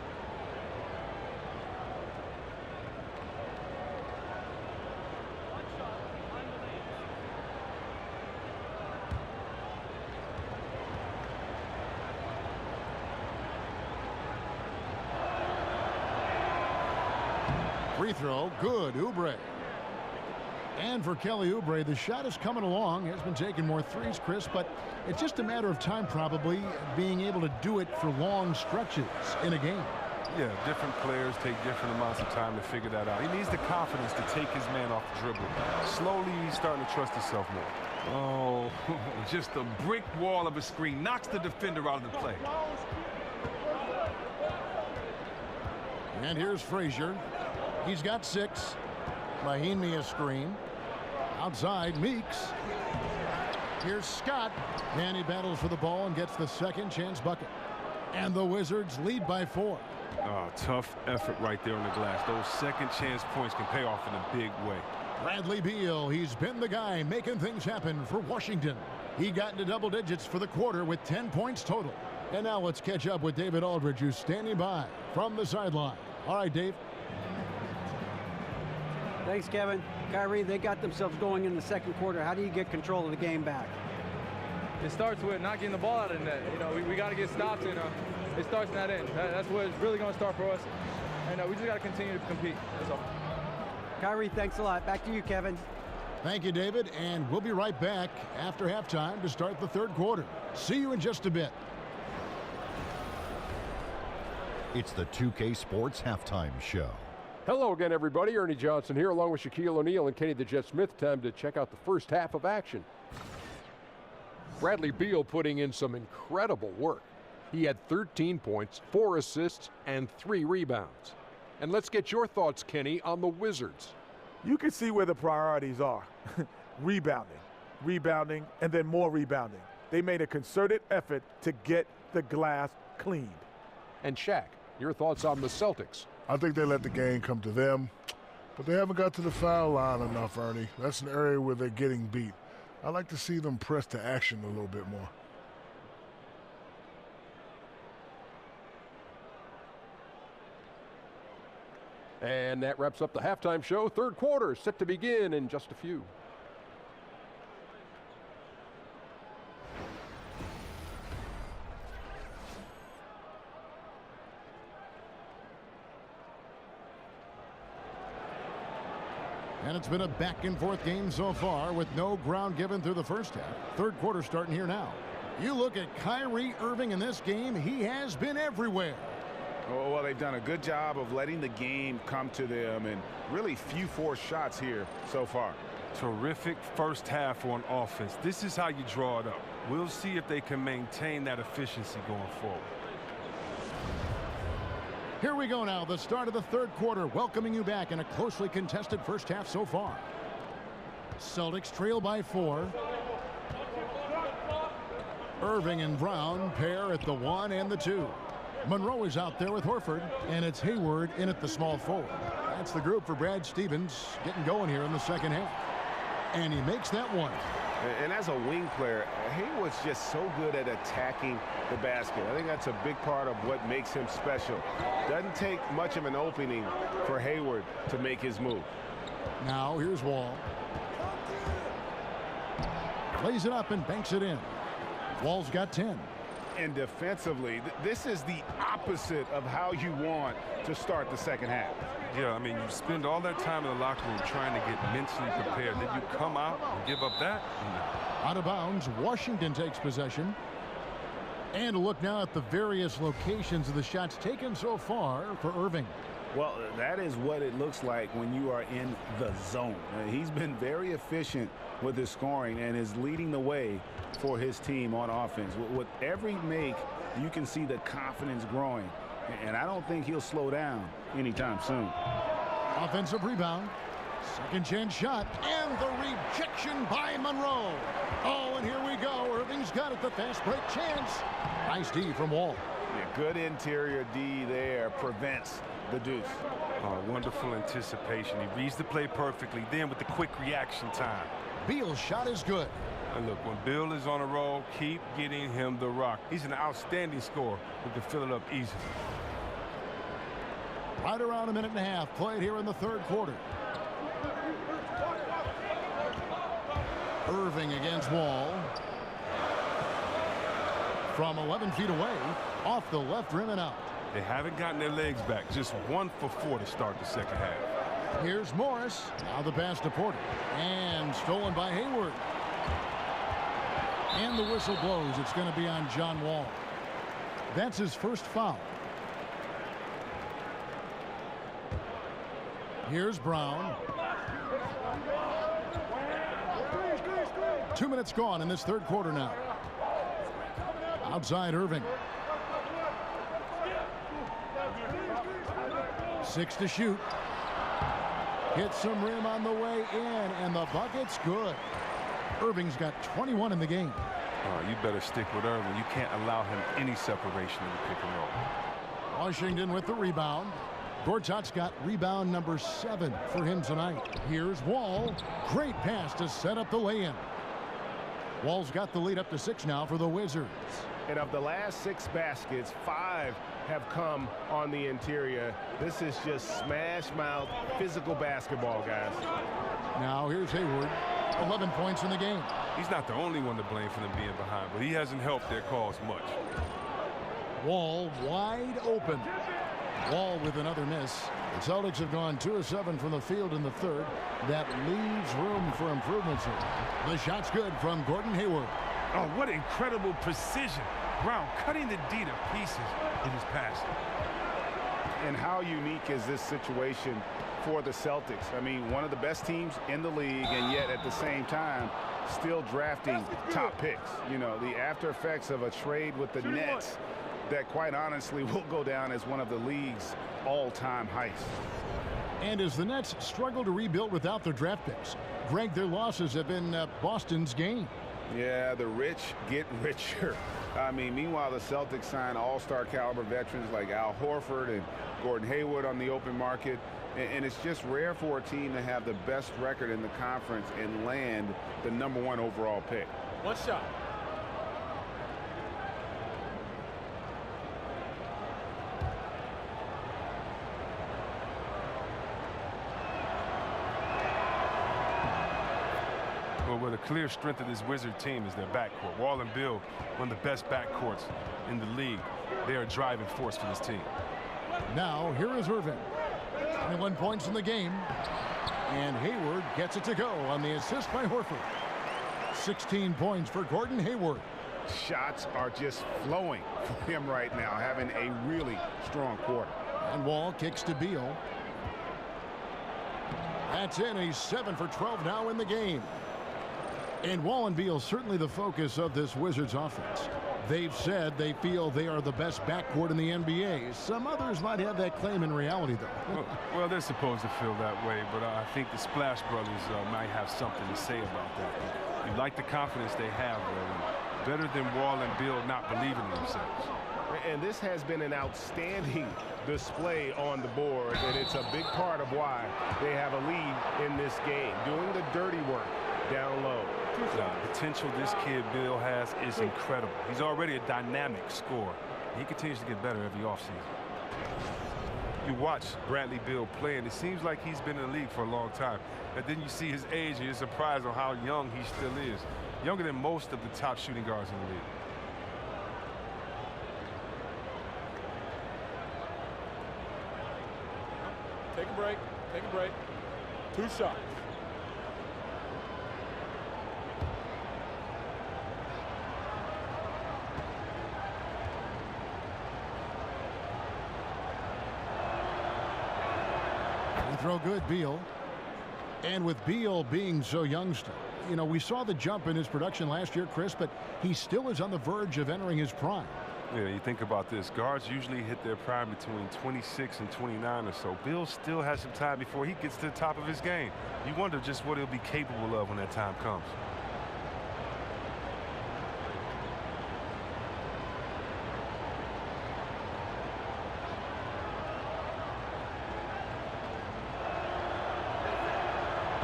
Free throw, good, Oubre. And for Kelly Oubre, the shot is coming along. Has been taking more threes, Chris, but it's just a matter of time probably being able to do it for long stretches in a game. Yeah, different players take different amounts of time to figure that out. He needs the confidence to take his man off the dribble. Slowly, he's starting to trust himself more. Oh, just a brick wall of a screen. Knocks the defender out of the play. And here's Frazier. He's got 6. Mahinmi a screen. Outside, Meeks. Here's Scott. And he battles for the ball and gets the second chance bucket. And the Wizards lead by 4. Oh, tough effort right there on the glass. Those second chance points can pay off in a big way. Bradley Beal, he's been the guy making things happen for Washington. He got into double digits for the quarter with 10 points total. And now let's catch up with David Aldridge, who's standing by from the sideline. All right, Dave. Thanks, Kevin. Kyrie, they got themselves going in the second quarter. How do you get control of the game back? It starts with not getting the ball out of the net. You know, we got to get stops, and it starts in that end. That's where it's really going to start for us. And we just got to continue to compete. That's all. Kyrie, thanks a lot. Back to you, Kevin. Thank you, David. And we'll be right back after halftime to start the third quarter. See you in just a bit. It's the 2K Sports Halftime Show. Hello again, everybody. Ernie Johnson here, along with Shaquille O'Neal and Kenny the Jet Smith. Time to check out the first half of action. Bradley Beal putting in some incredible work. He had 13 points, 4 assists, and 3 rebounds. And let's get your thoughts, Kenny, on the Wizards. You can see where the priorities are. Rebounding, and then more rebounding. They made a concerted effort to get the glass cleaned. And Shaq, your thoughts on the Celtics? I think they let the game come to them, but they haven't got to the foul line enough, Ernie. That's an area where they're getting beat. I like to see them press to action a little bit more. And that wraps up the halftime show. Third quarter set to begin in just a few. And it's been a back-and-forth game so far with no ground given through the first half. Third quarter starting here now. You look at Kyrie Irving in this game, he has been everywhere. Oh, well, they've done a good job of letting the game come to them, and really few forced shots here so far. Terrific first half on offense. This is how you draw it up. We'll see if they can maintain that efficiency going forward. Here we go now, the start of the third quarter, welcoming you back in a closely contested first half so far. Celtics trail by 4. Irving and Brown pair at the 1 and the 2. Monroe is out there with Horford, and it's Hayward in at the small forward. That's the group for Brad Stevens getting going here in the second half. And he makes that one. And as a wing player, Hayward's just so good at attacking the basket. I think that's a big part of what makes him special. Doesn't take much of an opening for Hayward to make his move. Now here's Wall. Plays it up and banks it in. Wall's got 10. And defensively, this is the opposite of how you want to start the second half. Yeah, I mean, you spend all that time in the locker room trying to get mentally prepared. Then you come out and give up that. Out of bounds, Washington takes possession. And a look now at the various locations of the shots taken so far for Irving. Well, that is what it looks like when you are in the zone. He's been very efficient with his scoring and is leading the way for his team on offense. With every make, you can see the confidence growing. And I don't think he'll slow down anytime soon. Offensive rebound. Second chance shot. And the rejection by Monroe. Oh, and here we go. Irving's got it. The fast break chance. Nice D from Wall. Yeah, good interior D there prevents the deuce. Oh, wonderful anticipation. He reads the play perfectly. Then with the quick reaction time. Beal's shot is good. And look, when Beal is on a roll, keep getting him the rock. He's an outstanding scorer who can fill it up easily. Right around a minute and a half played here in the third quarter. Irving against Wall. From 11 feet away, off the left rim and out. They haven't gotten their legs back. Just 1 for 4 to start the second half. Here's Morris. Now the pass to Porter. And stolen by Hayward. And the whistle blows. It's going to be on John Wall. That's his first foul. Here's Brown. 2 minutes gone in this third quarter now. Outside Irving. 6 to shoot. Hits some rim on the way in, and the bucket's good. Irving's got 21 in the game. Oh, you better stick with Irving. You can't allow him any separation in the pick and roll. Washington with the rebound. Gortat's got rebound number 7 for him tonight. Here's Wall. Great pass to set up the lay-in. Wall's got the lead up to 6 now for the Wizards. And of the last 6 baskets, 5 have come on the interior. This is just smash-mouth physical basketball, guys. Now here's Hayward. 11 points in the game. He's not the only one to blame for them being behind, but he hasn't helped their cause much. Wall wide open. Wall with another miss. The Celtics have gone 2 of 7 from the field in the third. That leaves room for improvements here. The shot's good from Gordon Hayward. Oh, what incredible precision. Brown cutting the D to pieces in his pass. And how unique is this situation for the Celtics? I mean, one of the best teams in the league, and yet at the same time, still drafting top picks. You know, the after effects of a trade with the Nets that quite honestly will go down as one of the league's all-time heights. And as the Nets struggle to rebuild without their draft picks, Greg, their losses have been Boston's gain. Yeah, the rich get richer. I mean, meanwhile, the Celtics sign all-star caliber veterans like Al Horford and Gordon Hayward on the open market. And it's just rare for a team to have the best record in the conference and land the #1 overall pick. One shot. Well, the clear strength of this Wizard team is their backcourt. Wall and Beal, one of the best backcourts in the league. They are a driving force for this team. Now, here is Irving. 21 points in the game. And Hayward gets it to go on the assist by Horford. 16 points for Gordon Hayward. Shots are just flowing for him right now, having a really strong quarter. And Wall kicks to Beal. That's in. He's 7 for 12 now in the game. And Wall and Beal certainly the focus of this Wizards offense. They've said they feel they are the best backcourt in the NBA. Some others might have that claim in reality, though. Well, they're supposed to feel that way, but I think the Splash Brothers might have something to say about that. You like the confidence they have, though. Better than Wall and Beal not believing in themselves. And this has been an outstanding display on the board, and it's a big part of why they have a lead in this game, doing the dirty work down low. The potential this kid, Beal, has is incredible. He's already a dynamic scorer. He continues to get better every offseason. You watch Bradley Beal play, and it seems like he's been in the league for a long time. And then you see his age, and you're surprised on how young he still is. Younger than most of the top shooting guards in the league. Take a break. Take a break. 2 shots. Free throw good, Beal. And with Beal being so young still, you know, we saw the jump in his production last year, Chris, but he still is on the verge of entering his prime. Yeah, you think about this. Guards usually hit their prime between 26 and 29 or so. Beal still has some time before he gets to the top of his game. You wonder just what he'll be capable of when that time comes.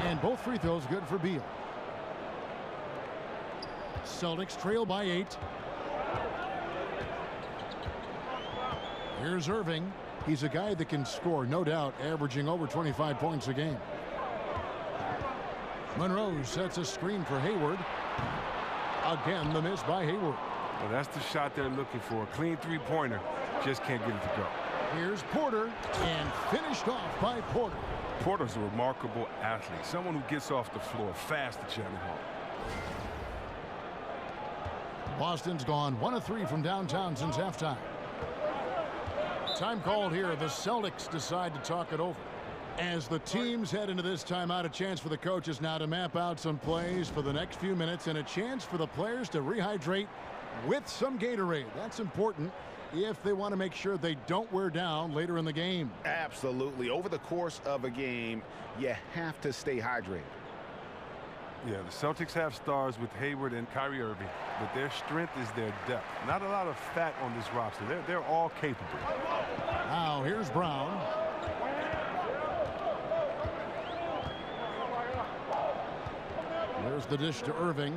And both free throws good for Beal. Celtics trail by 8. Here's Irving. He's a guy that can score, no doubt, averaging over 25 points a game. Monroe sets a screen for Hayward. Again, the miss by Hayward. Well, that's the shot they're looking for. A clean three-pointer. Just can't get it to go. Here's Porter, and finished off by Porter. Porter's a remarkable athlete. Someone who gets off the floor fast to jamming home. Boston's gone 1 of 3 from downtown since halftime. Time called here. The Celtics decide to talk it over. As the teams head into this timeout, a chance for the coaches now to map out some plays for the next few minutes and a chance for the players to rehydrate with some Gatorade. That's important if they want to make sure they don't wear down later in the game. Absolutely. Over the course of a game, you have to stay hydrated. Yeah, the Celtics have stars with Hayward and Kyrie Irving, but their strength is their depth. Not a lot of fat on this roster. They're all capable. Now here's Brown. There's the dish to Irving.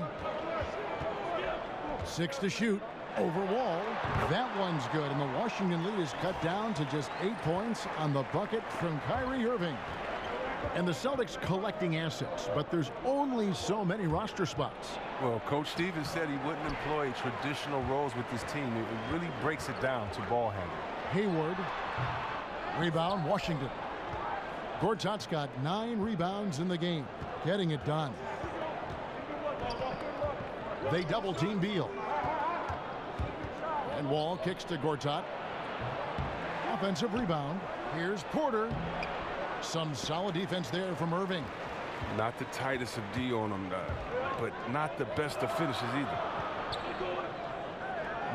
6 to shoot. Over Wall. That one's good, and the Washington lead is cut down to just 8 points on the bucket from Kyrie Irving. And the Celtics collecting assets, but there's only so many roster spots. Well, Coach Stevens said he wouldn't employ traditional roles with this team. It really breaks it down to ball handling. Hayward. Rebound, Washington. Gortat's got 9 rebounds in the game, getting it done. They double team Beal. And Wall kicks to Gortat. Offensive rebound. Here's Porter. Some solid defense there from Irving. Not the tightest of D on him, but not the best of finishes either.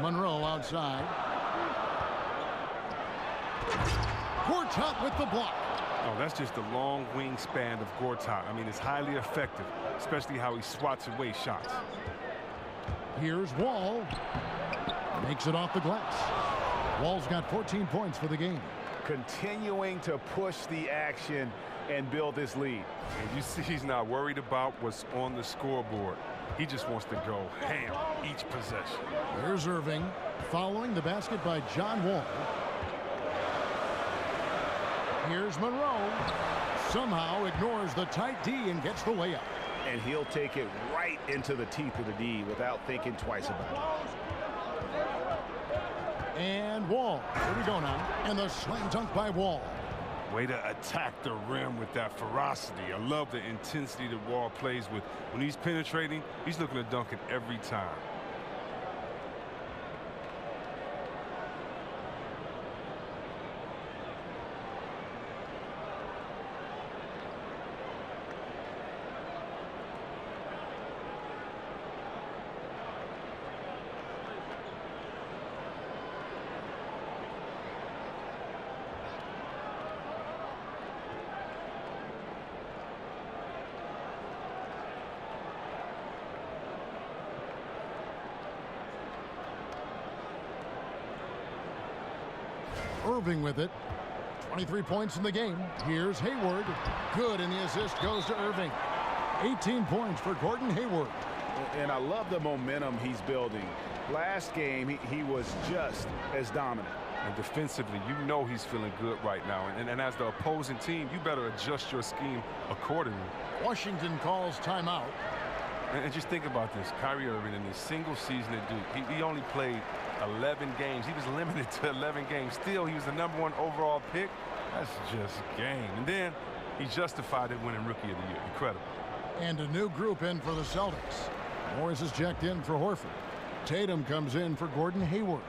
Monroe outside. Gortat with the block. Oh, that's just the long wingspan of Gortat. I mean, it's highly effective, especially how he swats away shots. Here's Wall. Makes it off the glass. Wall's got 14 points for the game. Continuing to push the action and build this lead. And you see he's not worried about what's on the scoreboard. He just wants to go ham each possession. Here's Irving following the basket by John Wall. Here's Monroe. Somehow ignores the tight D and gets the layup. And he'll take it right into the teeth of the D without thinking twice about it. And Wall. Here we go now. And the slam dunk by Wall. Way to attack the rim with that ferocity. I love the intensity that Wall plays with. When he's penetrating, he's looking to dunk it every time. Irving with it. 23 points in the game. Here's Hayward. Good, and the assist goes to Irving. 18 points for Gordon Hayward. And I love the momentum he's building. Last game, he was just as dominant. And defensively, you know he's feeling good right now. And as the opposing team, you better adjust your scheme accordingly. Washington calls timeout. And just think about this. Kyrie Irving in his single season at Duke, he only played 11 games. He was limited to 11 games. Still, he was the #1 overall pick. That's just game. And then he justified it winning Rookie of the Year. Incredible. And a new group in for the Celtics. Morris is checked in for Horford. Tatum comes in for Gordon Hayward.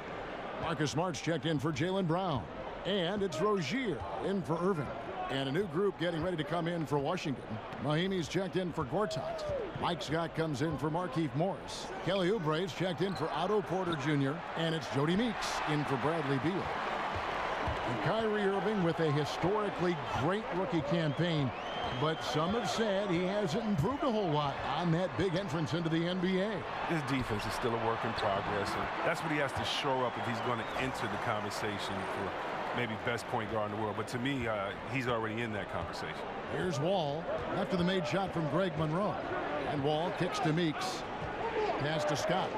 Marcus Smart's checked in for Jaylen Brown. And it's Rozier in for Irving. And a new group getting ready to come in for Washington. Mahimi's checked in for Gortat. Mike Scott comes in for Markieff Morris. Kelly Oubre's checked in for Otto Porter Jr. And it's Jody Meeks in for Bradley Beal. And Kyrie Irving with a historically great rookie campaign. But some have said he hasn't improved a whole lot on that big entrance into the NBA. His defense is still a work in progress, and that's what he has to shore up if he's going to enter the conversation for maybe best point guard in the world. But to me, he's already in that conversation. Here's Wall after the made shot from Greg Monroe. And Wall kicks to Meeks. Pass to Scott.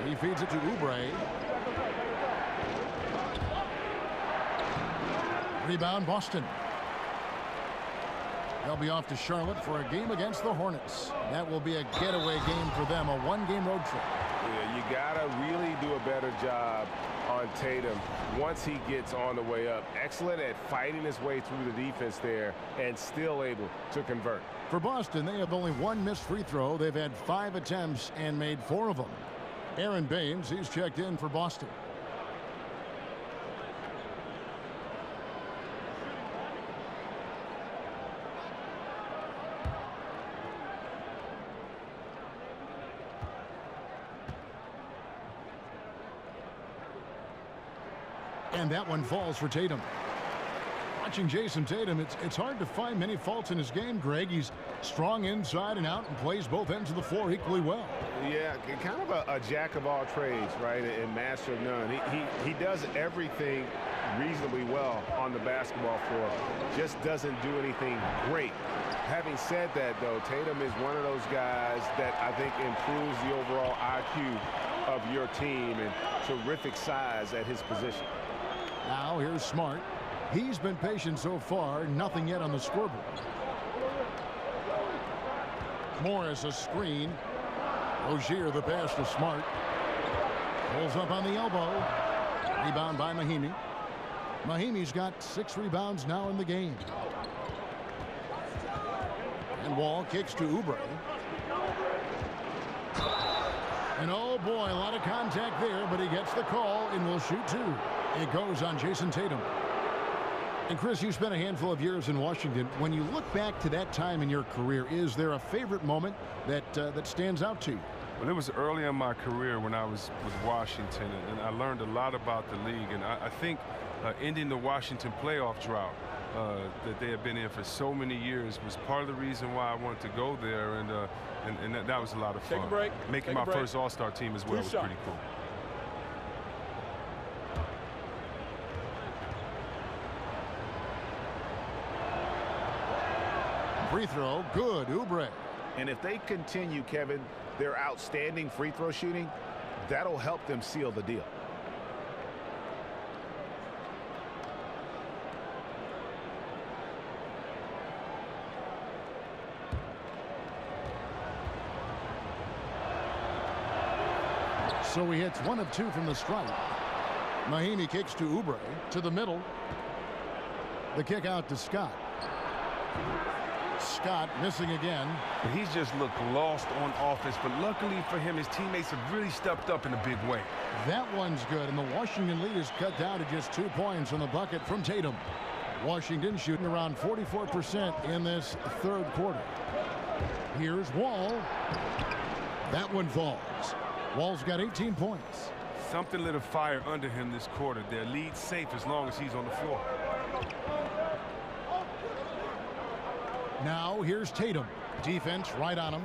He feeds it to Oubre. Rebound, Boston. They'll be off to Charlotte for a game against the Hornets. That will be a getaway game for them, a one-game road trip. Yeah, you gotta really do a better job on Tatum once he gets on the way up. Excellent at fighting his way through the defense there and still able to convert. For Boston, they have only one missed free throw. They've had 5 attempts and made 4 of them. Aaron Baines, he's checked in for Boston. And that one falls for Tatum. Watching Jason Tatum, it's hard to find many faults in his game, Greg. He's strong inside and out and plays both ends of the floor equally well. Yeah, kind of a jack of all trades, right, and master of none. He does everything reasonably well on the basketball floor, just doesn't do anything great. Having said that, though, Tatum is one of those guys that I think improves the overall IQ of your team and terrific size at his position. Now here's Smart. He's been patient so far, nothing yet on the scoreboard. Morris a screen. Rozier the pass to Smart. Pulls up on the elbow. Rebound by Mahimi. Mahimi's got 6 rebounds now in the game. And Wall kicks to Oubre. And oh boy, a lot of contact there, but he gets the call and will shoot 2. It goes on Jason Tatum. And Chris, you spent a handful of years in Washington. When you look back to that time in your career, is there a favorite moment that stands out to you? Well, it was early in my career when I was with Washington, and I learned a lot about the league. And I think ending the Washington playoff drought that they had been in for so many years was part of the reason why I wanted to go there, and that was a lot of fun. Take a break. Making my first All-Star team as well was pretty cool. Free throw, good, Oubre. And if they continue, Kevin, their outstanding free throw shooting, that'll help them seal the deal. So he hits 1 of 2 from the stripe. Mahimi kicks to Oubre, to the middle. The kick out to Scott. Scott missing again. He's just looked lost on offense, but luckily for him, his teammates have really stepped up in a big way. That one's good, and the Washington lead is cut down to just 2 points on the bucket from Tatum. Washington shooting around 44% in this 3rd quarter. Here's Wall. That one falls. Wall's got 18 points. Something lit a fire under him this quarter. Their lead safe as long as he's on the floor. Now here's Tatum. Defense right on him.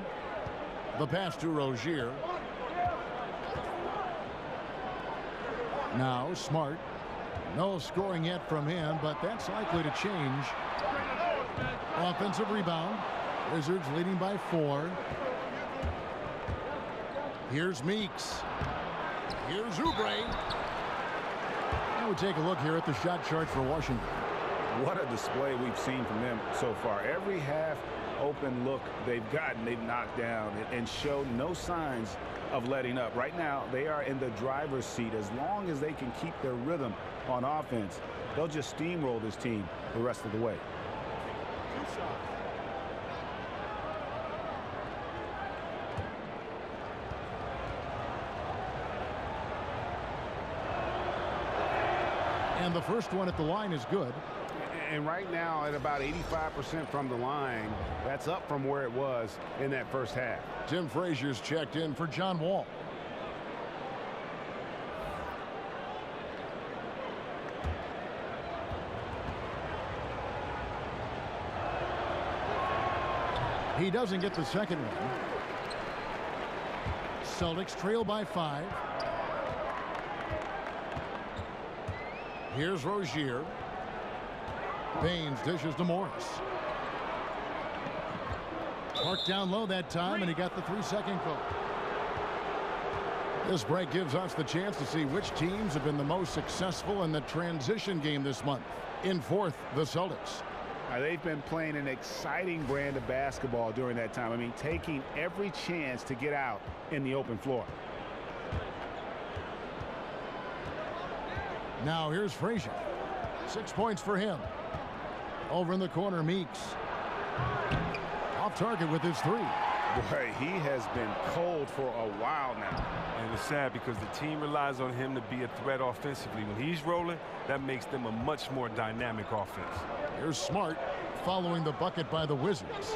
The pass to Rozier. Now Smart. No scoring yet from him, but that's likely to change. Offensive rebound. Wizards leading by 4. Here's Meeks. Here's Oubre. And we take a look here at the shot chart for Washington. What a display we've seen from them so far. Every half open look they've gotten, they've knocked down and showed no signs of letting up. Right now, they are in the driver's seat. As long as they can keep their rhythm on offense, they'll just steamroll this team the rest of the way. And the first one at the line is good. And right now at about 85% from the line, that's up from where it was in that first half. Tim Frazier's checked in for John Wall. He doesn't get the second one. Celtics trail by 5. Here's Rozier. Baines dishes to Morris. Marked down low that time, and he got the 3-second call. This break gives us the chance to see which teams have been the most successful in the transition game this month. In fourth, the Celtics. They've been playing an exciting brand of basketball during that time. I mean, taking every chance to get out in the open floor. Now here's Frazier. 6 points for him. Over in the corner, Meeks. Off target with his 3. Boy, he has been cold for a while now. And it's sad because the team relies on him to be a threat offensively. When he's rolling, that makes them a much more dynamic offense. Here's Smart following the bucket by the Wizards.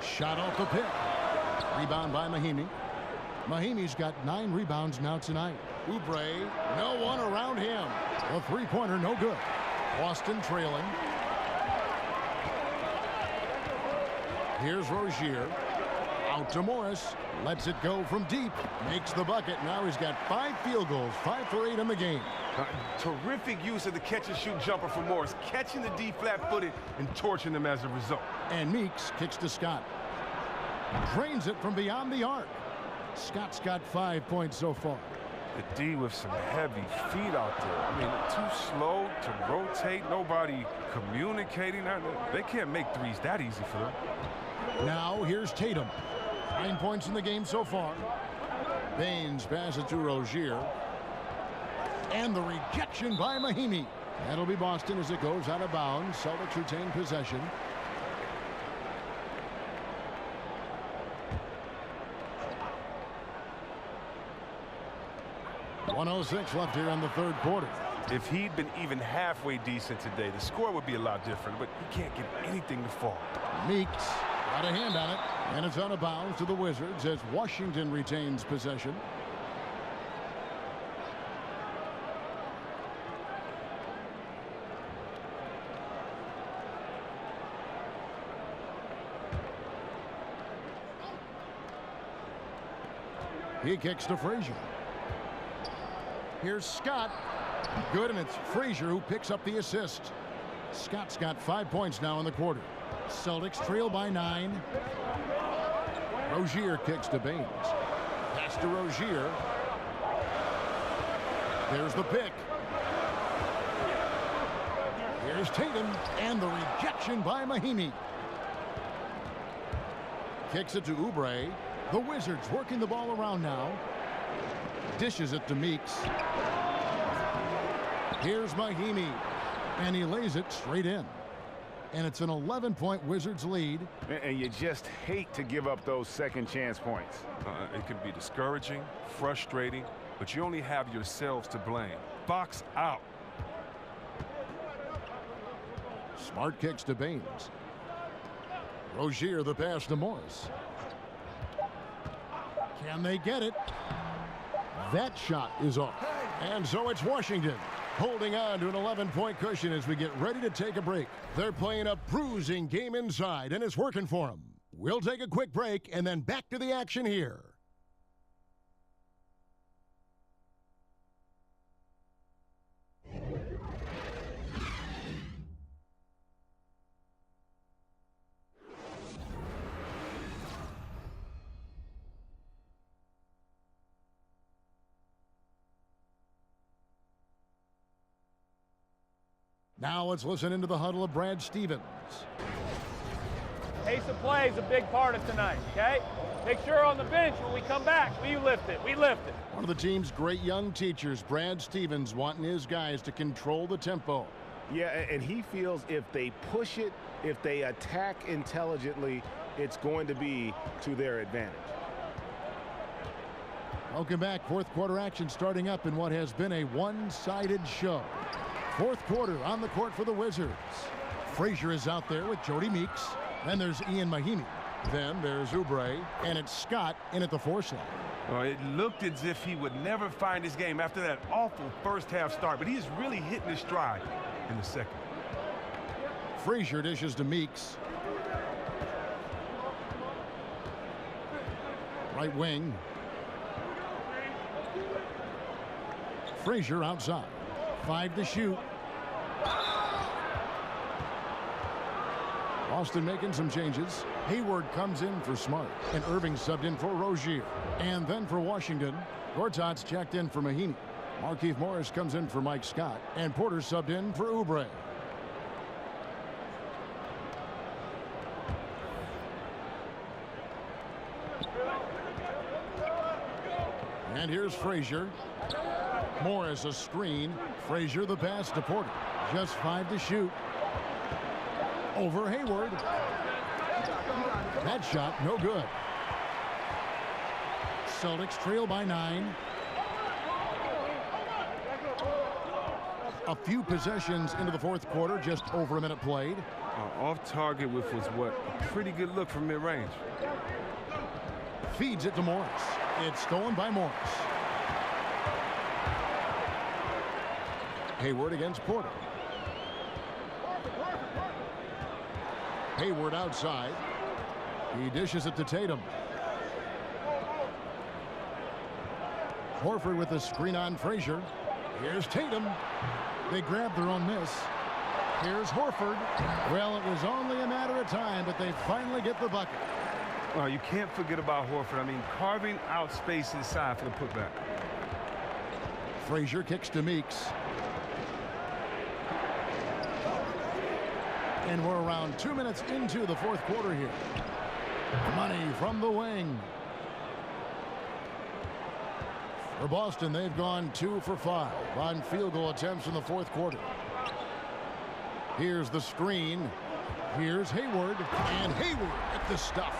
Shot off the pick. Rebound by Mahinmi. Mahimi's got 9 rebounds now tonight. Oubre, no one around him. A 3-pointer, no good. Boston trailing. Here's Rozier. Out to Morris. Lets it go from deep. Makes the bucket. Now he's got 5 field goals. 5 for 8 in the game. Terrific use of the catch-and-shoot jumper for Morris. Catching the D flat-footed and torching them as a result. And Meeks kicks to Scott. Drains it from beyond the arc. Scott's got 5 points so far. The D with some heavy feet out there. I mean, too slow to rotate. Nobody communicating. They can't make threes that easy for them. Now here's Tatum. 9 points in the game so far. Baines passes to Rozier. And the rejection by Mahinmi. That'll be Boston as it goes out of bounds. Celtics retain possession. .106 left here in the third quarter. If he'd been even halfway decent today, the score would be a lot different, but he can't get anything to fall. Meeks got a hand on it, and it's out of bounds to the Wizards as Washington retains possession. He kicks to Frazier. Here's Scott. Good, and it's Frazier who picks up the assist. Scott's got 5 points now in the quarter. Celtics trail by 9. Rozier kicks to Baines. Pass to Rozier. There's the pick. Here's Tatum, and the rejection by Mahinmi. Kicks it to Oubre. The Wizards working the ball around now. Dishes it to Meeks. Here's Mahinmi, and he lays it straight in. And it's an 11-point Wizards lead. And you just hate to give up those second chance points. It can be discouraging, frustrating, but you only have yourselves to blame. Box out. Smart kicks to Baines. Rozier the pass to Morris. Can they get it? That shot is off. And so it's Washington holding on to an 11-point cushion as we get ready to take a break. They're playing a bruising game inside, and it's working for them. We'll take a quick break and then back to the action here. Now let's listen into the huddle of Brad Stevens. Pace of play is a big part of tonight, okay? Make sure on the bench when we come back, we lift it. One of the team's great young teachers, Brad Stevens, wanting his guys to control the tempo. Yeah, and he feels if they push it, if they attack intelligently, it's going to be to their advantage. Welcome back. Fourth quarter action starting up in what has been a one-sided show. Fourth quarter on the court for the Wizards. Frazier is out there with Jody Meeks. Then there's Ian Mahinmi. Then there's Oubre. And it's Scott in at the 4 slot. Well, it looked as if he would never find his game after that awful first half start, but he's really hitting his stride in the second. Frazier dishes to Meeks. Right wing. Frazier outside. 5 to shoot. Boston making some changes. Hayward comes in for Smart. And Irving subbed in for Rozier. And then for Washington, Gortat's checked in for Mahinmi. Markieff Morris comes in for Mike Scott. And Porter subbed in for Oubre. And here's Frazier. Morris a screen. Frazier the pass to Porter. Just 5 to shoot. Over Hayward. That shot no good. Celtics trail by 9. A few possessions into the fourth quarter, just over a minute played. Off target with was what? A pretty good look from mid-range. Feeds it to Morris. It's stolen by Morris. Hayward against Porter. Hayward outside. He dishes it to Tatum. Horford with a screen on Frazier. Here's Tatum. They grab their own miss. Here's Horford. Well, it was only a matter of time, but they finally get the bucket. Oh, you can't forget about Horford. I mean, carving out space inside for the putback. Frazier kicks to Meeks. And we're around 2 minutes into the fourth quarter here. Money from the wing. For Boston, they've gone 2 for 5 on field goal attempts in the fourth quarter. Here's the screen. Here's Hayward. And Hayward at the stuff.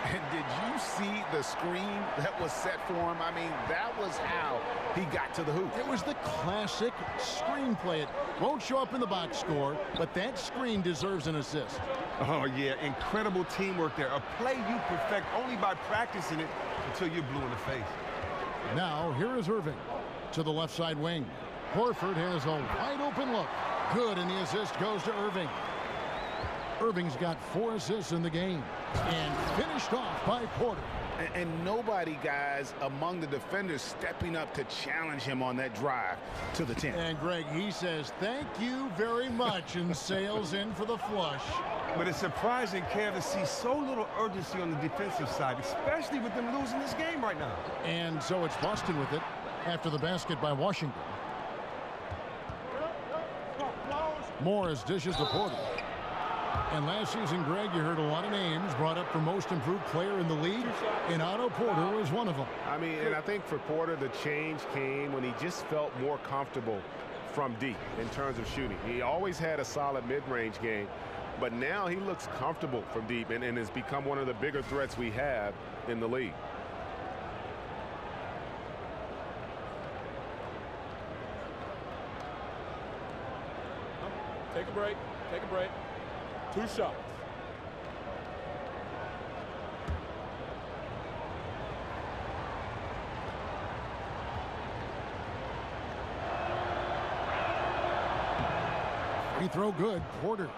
And did you see the screen that was set for him? I mean, that was how he got to the hoop. It was the classic screenplay. It won't show up in the box score, but that screen deserves an assist. Oh, yeah, incredible teamwork there. A play you perfect only by practicing it until you're blue in the face. Now, here is Irving to the left side wing. Horford has a wide open look. Good, and the assist goes to Irving. Irving's got 4 assists in the game and finished off by Porter. And nobody, guys, among the defenders stepping up to challenge him on that drive to the 10. And Greg, he says, thank you very much, and sails in for the flush. But it's surprising, Kev, to see so little urgency on the defensive side, especially with them losing this game right now. And so it's Boston with it after the basket by Washington. Morris dishes to Porter. And last season, Greg, you heard a lot of names brought up for most improved player in the league, and Otto Porter was one of them. I mean, and I think for Porter, the change came when he just felt more comfortable from deep in terms of shooting. He always had a solid mid-range game, but now he looks comfortable from deep and has become one of the bigger threats we have in the league. Take a break. Take a break. 2 shots. Free throw good. Porter.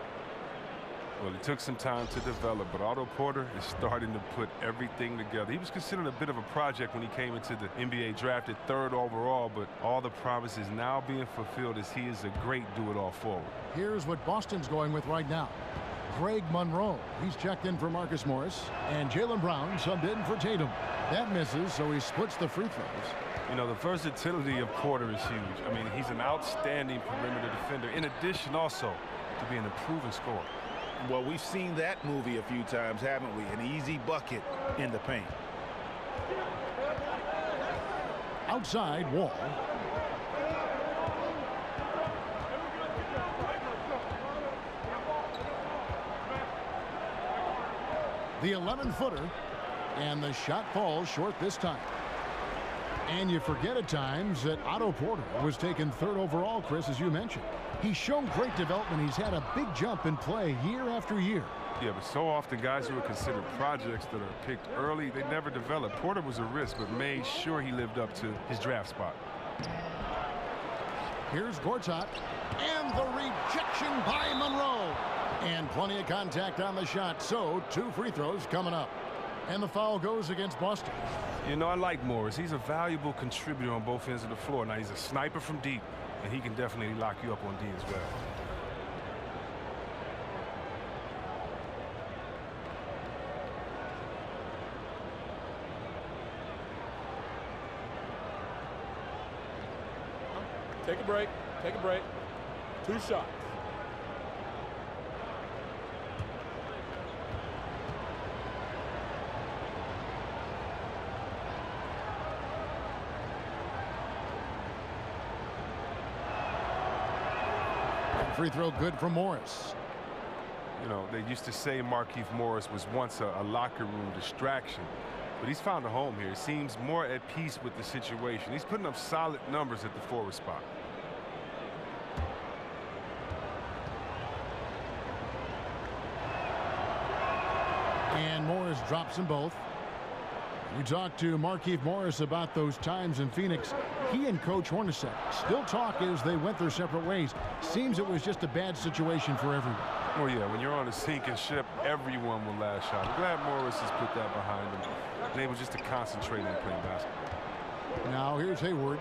Well, it took some time to develop, but Otto Porter is starting to put everything together. He was considered a bit of a project when he came into the NBA, drafted 3rd overall, but all the promise is now being fulfilled as he is a great do-it-all forward. Here's what Boston's going with right now. Greg Monroe. He's checked in for Marcus Morris. And Jaylen Brown subbed in for Tatum. That misses, so he splits the free throws. You know, the versatility of Porter is huge. I mean, he's an outstanding perimeter defender, in addition also to being a proven scorer. Well, we've seen that movie a few times, haven't we? An easy bucket in the paint. Outside, Wall. The 11-footer, and the shot falls short this time. And you forget at times that Otto Porter was taken 3rd overall, Chris, as you mentioned. He's shown great development. He's had a big jump in play year after year. Yeah, but so often guys who are considered projects that are picked early, they never develop. Porter was a risk, but made sure he lived up to his draft spot. Here's Gortat, and the rejection by Monroe. And plenty of contact on the shot, so 2 free throws coming up. And the foul goes against Boston. You know, I like Morris. He's a valuable contributor on both ends of the floor. Now, he's a sniper from deep, and he can definitely lock you up on D as well. Take a break. Take a break. 2 shots. Free throw good for Morris. You know, they used to say Markieff Morris was once a locker room distraction, but he's found a home here. He seems more at peace with the situation. He's putting up solid numbers at the forward spot. And Morris drops them both. You talk to Markieff Morris about those times in Phoenix. He and Coach Hornacek still talk as they went their separate ways. Seems it was just a bad situation for everyone. Well, yeah, when you're on a sinking ship, everyone will last shot. I'm glad Morris has put that behind him and able just to concentrate on playing basketball. Now here's Hayward.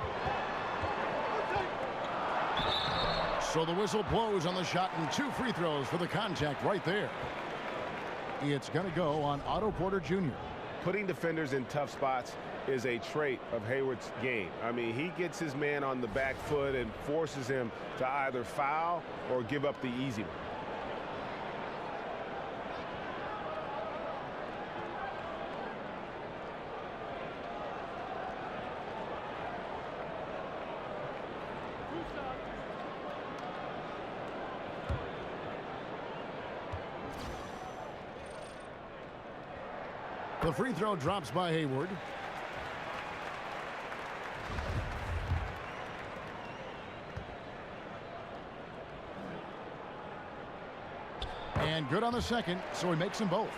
So the whistle blows on the shot and 2 free throws for the contact right there. It's going to go on Otto Porter Jr. Putting defenders in tough spots is a trait of Hayward's game. I mean, he gets his man on the back foot and forces him to either foul or give up the easy one. The free throw drops by Hayward. And good on the second, so he makes them both.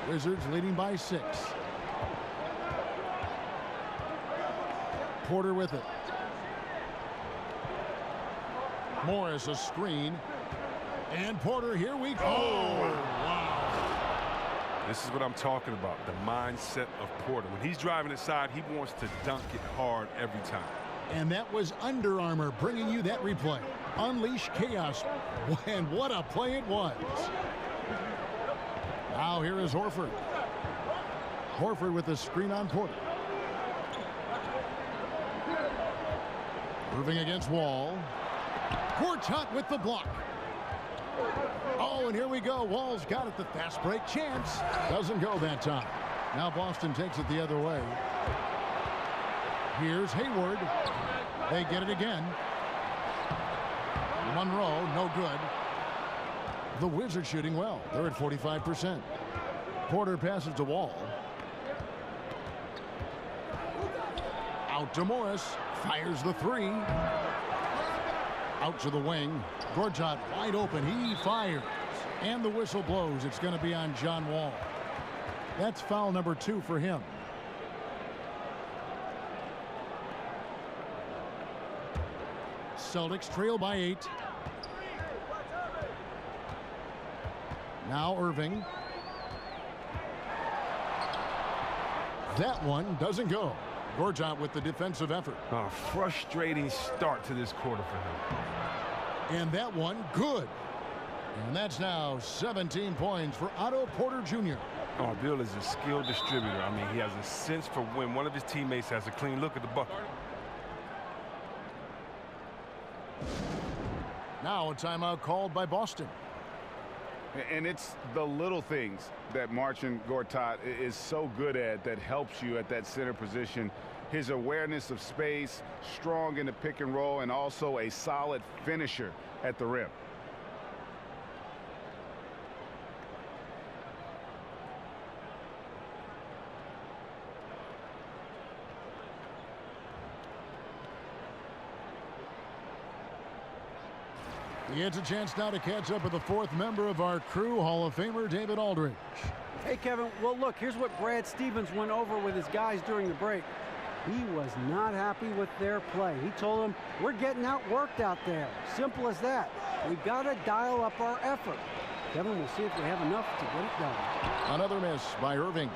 Wizards leading by 6. Porter with it. Morris a screen. And Porter, here we go. Oh, wow. This is what I'm talking about, the mindset of Porter. When he's driving inside, he wants to dunk it hard every time. And that was Under Armour bringing you that replay. Unleash chaos. And what a play it was. Now here is Horford. Horford with the screen on Porter. Moving against Wall. Gortat with the block. Oh, and here we go. Wall's got it. The fast break chance. Doesn't go that time. Now Boston takes it the other way. Here's Hayward. They get it again. Monroe, no good. The Wizards shooting well. They're at 45%. Porter passes to Wall. Out to Morris. Fires the 3. Out to the wing. Gortat wide open. He fires. And the whistle blows. It's going to be on John Wall. That's foul number 2 for him. Celtics trail by 8. Now Irving. That one doesn't go. Gortat with the defensive effort. A frustrating start to this quarter for him. And that one good. And that's now 17 points for Otto Porter Jr. Oh, Beal is a skilled distributor. I mean, he has a sense for when one of his teammates has a clean look at the bucket. Now a timeout called by Boston. And it's the little things that Marcin Gortat is so good at that helps you at that center position. His awareness of space, strong in the pick and roll, and also a solid finisher at the rim. He gets a chance now to catch up with the fourth member of our crew, Hall of Famer David Aldridge. Hey, Kevin. Well, look, here's what Brad Stevens went over with his guys during the break. He was not happy with their play. He told them, we're getting outworked out there. Simple as that. We've got to dial up our effort. Kevin, we'll see if we have enough to get it done. Another miss by Irving.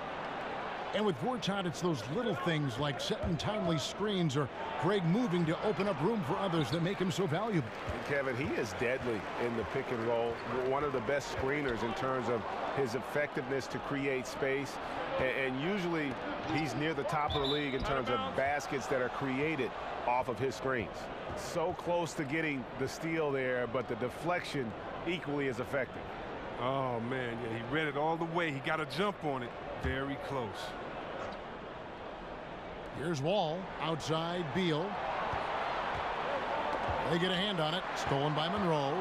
And with Gortat, it's those little things like setting timely screens or Greg moving to open up room for others that make him so valuable. And Kevin, he is deadly in the pick and roll. One of the best screeners in terms of his effectiveness to create space. And usually he's near the top of the league in terms of baskets that are created off of his screens. So close to getting the steal there, but the deflection equally as effective. Oh, man, yeah, he read it all the way. He got a jump on it. Very close. Here's Wall, outside Beal. They get a hand on it, stolen by Monroe.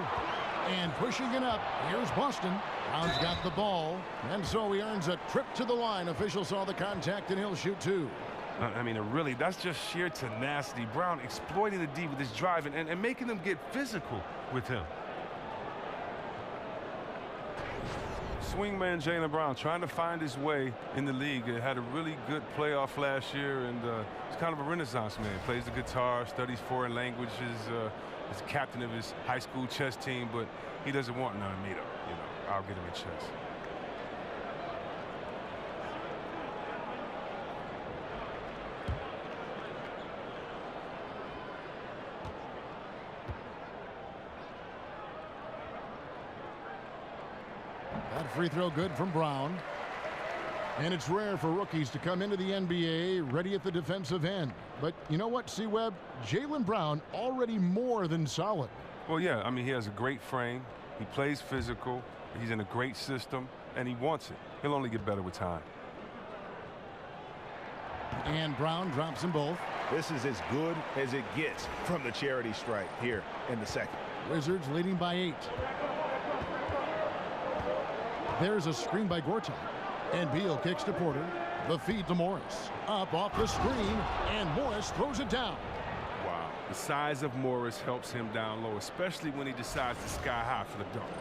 And pushing it up, here's Boston. Brown's got the ball, and so he earns a trip to the line. Official saw the contact, and he'll shoot two. I mean, really, that's just sheer tenacity. Brown exploiting the D with his drive and making them get physical with him. Swingman Jaylen Brown trying to find his way in the league. He had a really good playoff last year, and he's kind of a renaissance man. Plays the guitar, studies foreign languages, is captain of his high school chess team, but he doesn't want none of me, though. You know, I'll get him in chess. That free throw good from Brown. And it's rare for rookies to come into the NBA ready at the defensive end. But you know what, C-Webb? Jaylen Brown already more than solid. Well, yeah, I mean, he has a great frame. He plays physical. He's in a great system, and he wants it. He'll only get better with time. And Brown drops them both. This is as good as it gets from the charity stripe here in the second. Wizards leading by 8. There's a screen by Gortat. And Beal kicks to Porter. The feed to Morris. Up off the screen, and Morris throws it down. Wow. The size of Morris helps him down low, especially when he decides to sky high for the dunk.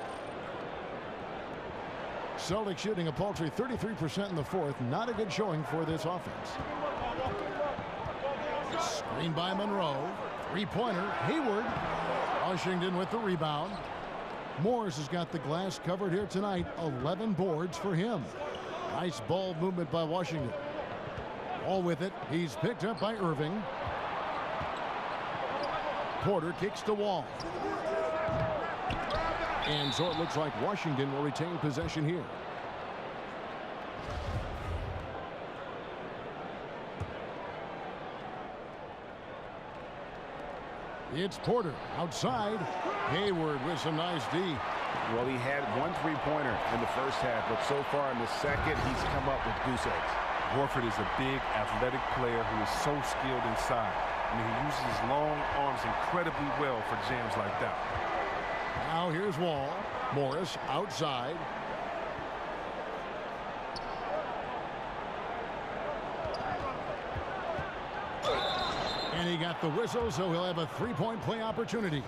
Celtics shooting a paltry 33% in the fourth. Not a good showing for this offense. Screen by Monroe. Three-pointer. Hayward. Washington with the rebound. Morris has got the glass covered here tonight. 11 boards for him. Nice ball movement by Washington. All with it. He's picked up by Irving. Porter kicks to Wall. And so it looks like Washington will retain possession here. It's Porter outside. Hayward with some nice D. Well, he had one three-pointer in the first half, but so far in the second, he's come up with goose eggs. Horford is a big, athletic player who is so skilled inside. I mean, he uses his long arms incredibly well for jams like that. Now here's Wall. Morris outside. And he got the whistle, so he'll have a three-point play opportunity.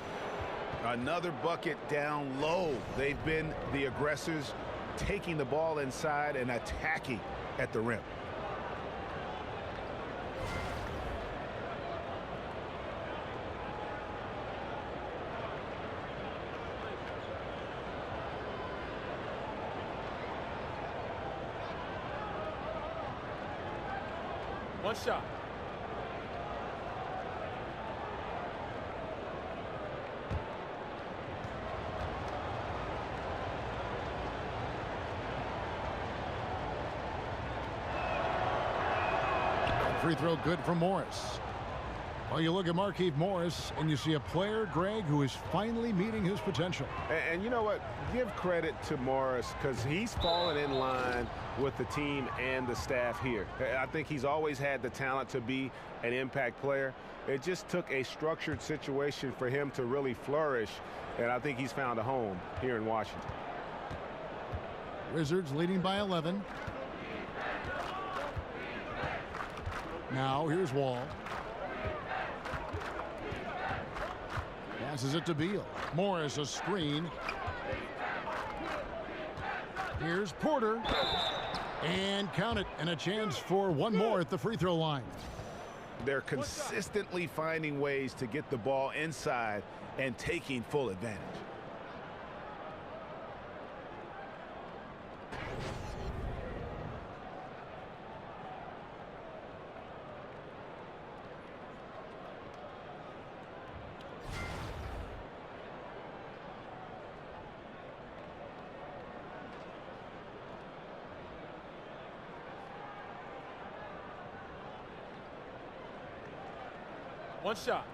Another bucket down low. They've been the aggressors, taking the ball inside and attacking at the rim. One shot. free throw good from Morris. Well, you look at Markieff Morris, and you see a player, Greg, who is finally meeting his potential. And you know what? Give credit to Morris because he's fallen in line with the team and the staff here. I think he's always had the talent to be an impact player. It just took a structured situation for him to really flourish, and I think he's found a home here in Washington. Wizards leading by 11. Now here's Wall. Passes it to Beal. Morris a screen. Here's Porter. And count it. And a chance for one more at the free throw line. They're consistently finding ways to get the ball inside and taking full advantage. One shot.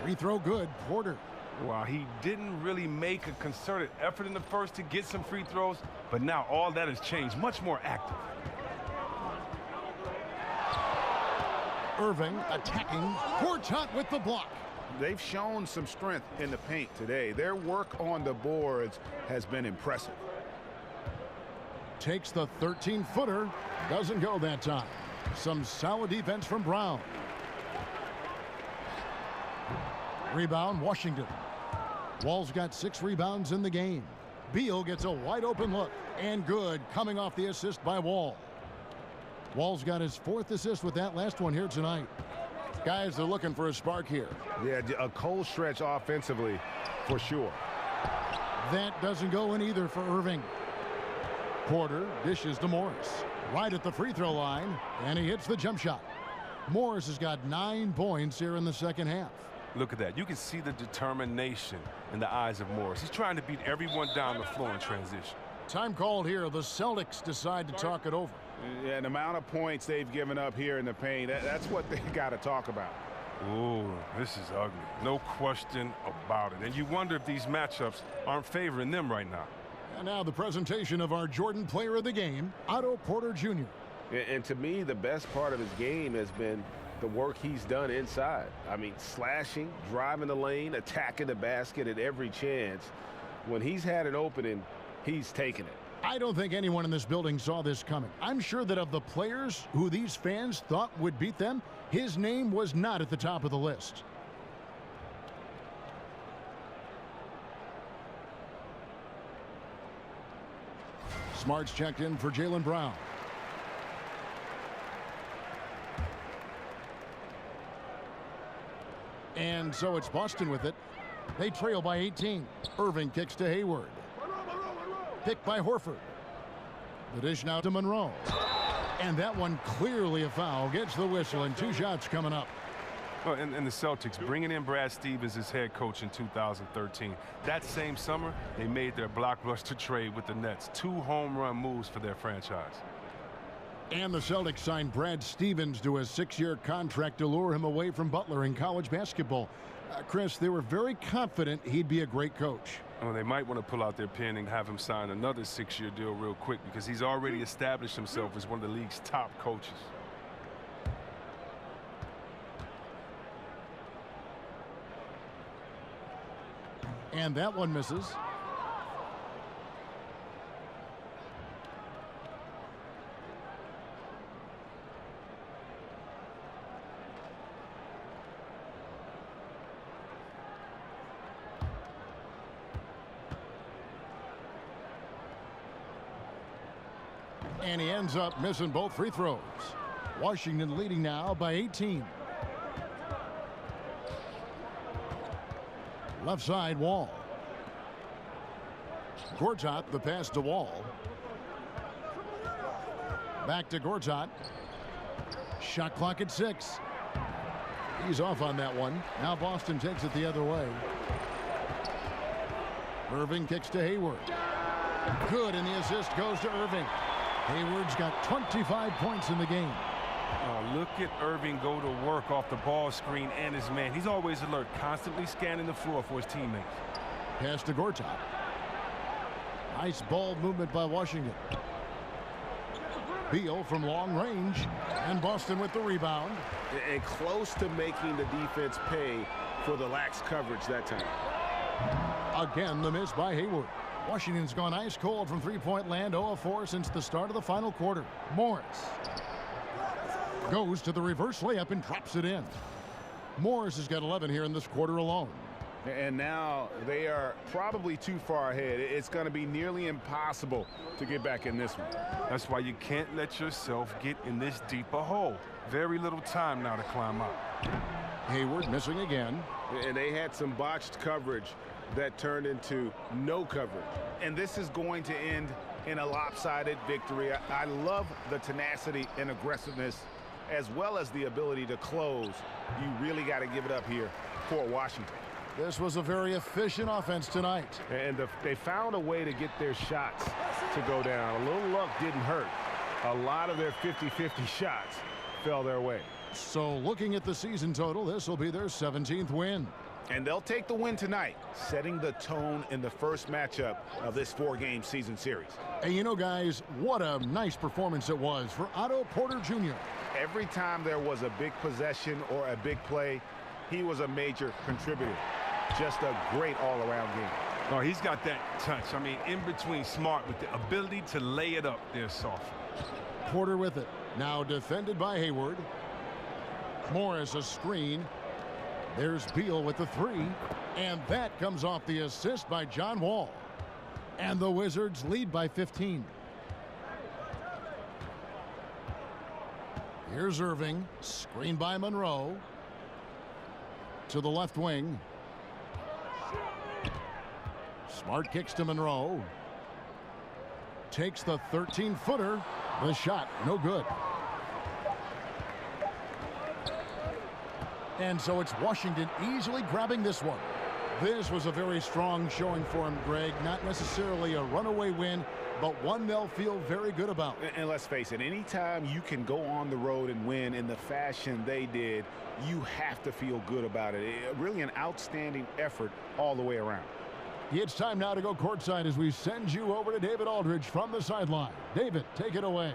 Free throw good. Porter. Well, he didn't really make a concerted effort in the first to get some free throws, but now all that has changed. Much more active. Irving attacking. Gortat with the block. They've shown some strength in the paint today. Their work on the boards has been impressive. Takes the 13-footer. Doesn't go that time. Some solid defense from Brown. Rebound, Washington. Wall's got 6 rebounds in the game. Beal gets a wide-open look. And good, coming off the assist by Wall. Wall's got his 4th assist with that last one here tonight. Guys, they're looking for a spark here. Yeah, a cold stretch offensively for sure. That doesn't go in either for Irving. Porter dishes to Morris. Right at the free throw line, and he hits the jump shot. Morris has got 9 points here in the second half. Look at that. You can see the determination in the eyes of Morris. He's trying to beat everyone down the floor in transition. Time called here. The Celtics decide to talk it over. Yeah, the amount of points they've given up here in the paint, that's what they got to talk about. Ooh, this is ugly. No question about it. And you wonder if these matchups aren't favoring them right now. And now the presentation of our Jordan Player of the Game, Otto Porter Jr. And to me, the best part of his game has been the work he's done inside. I mean, slashing, driving the lane, attacking the basket at every chance. When he's had an opening, he's taken it. I don't think anyone in this building saw this coming. I'm sure that of the players who these fans thought would beat them, his name was not at the top of the list. Smart's checked in for Jaylen Brown. And so it's Boston with it. They trail by 18. Irving kicks to Hayward. Picked by Horford. The dish now to Monroe. And that one clearly a foul. Gets the whistle, and 2 shots coming up. Well, and the Celtics bringing in Brad Stevens as head coach in 2013. That same summer, they made their blockbuster trade with the Nets. 2 home run moves for their franchise. And the Celtics signed Brad Stevens to a 6-year contract to lure him away from Butler in college basketball. Chris, they were very confident he'd be a great coach. Well, they might want to pull out their pen and have him sign another 6-year deal real quick because he's already established himself as one of the league's top coaches. And that one misses. And he ends up missing both free throws. Washington leading now by 18. Left side, Wall. Gortat, the pass to Wall. Back to Gortat. Shot clock at 6. He's off on that one. Now Boston takes it the other way. Irving kicks to Hayward. Good, and the assist goes to Irving. Hayward's got 25 points in the game. Oh, look at Irving go to work off the ball screen and his man. He's always alert, constantly scanning the floor for his teammates. Pass to Gortat. Nice ball movement by Washington. Beal from long range, and Boston with the rebound. And close to making the defense pay for the lax coverage that time. Again, the miss by Hayward. Washington's gone ice cold from three-point land, 0 of 4 since the start of the final quarter. Morris goes to the reverse layup and drops it in. Morris has got 11 here in this quarter alone. And now they are probably too far ahead. It's going to be nearly impossible to get back in this one. That's why you can't let yourself get in this deep a hole. Very little time now to climb out. Hayward missing again. And they had some botched coverage that turned into no coverage. And this is going to end in a lopsided victory. I love the tenacity and aggressiveness as well as the ability to close. You really got to give it up here for Washington. This was a very efficient offense tonight. And they found a way to get their shots to go down. A little luck didn't hurt. A lot of their 50-50 shots fell their way. So looking at the season total, this will be their 17th win. And they'll take the win tonight, setting the tone in the first matchup of this 4-game season series. And you know, guys, what a nice performance it was for Otto Porter Jr. Every time there was a big possession or a big play, he was a major contributor. Just a great all-around game. Oh, he's got that touch. I mean, in between smart with the ability to lay it up there soft. Porter with it. Now defended by Hayward. Morris a screen. There's Beal with the three. And that comes off the assist by John Wall. And the Wizards lead by 15. Here's Irving. Screen by Monroe. To the left wing. Smart kicks to Monroe. Takes the 13-footer. The shot, no good. And so it's Washington easily grabbing this one. This was a very strong showing for him, Greg. Not necessarily a runaway win, but one they'll feel very good about. And let's face it, anytime you can go on the road and win in the fashion they did, you have to feel good about it. Really an outstanding effort all the way around. It's time now to go courtside as we send you over to David Aldridge from the sideline. David, take it away.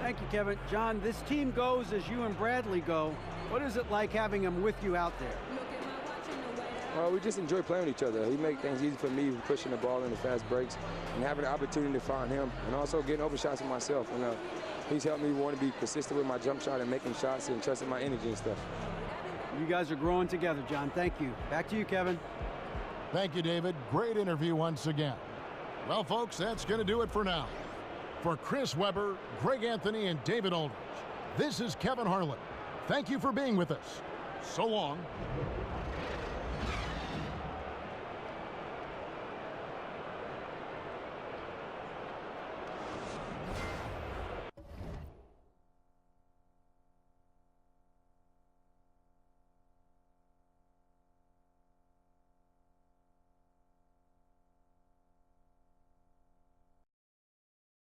Thank you, Kevin. John, this team goes as you and Bradley go. What is it like having him with you out there? Well, we just enjoy playing with each other. He makes things easy for me, pushing the ball in the fast breaks and having the opportunity to find him, and also getting over shots for myself. And he's helped me want to be consistent with my jump shot and making shots and trusting my energy and stuff. You guys are growing together, John. Thank you. Back to you, Kevin. Thank you, David. Great interview once again. Well, folks, that's going to do it for now. For Chris Webber, Greg Anthony, and David Aldridge, this is Kevin Harlan. Thank you for being with us. So long.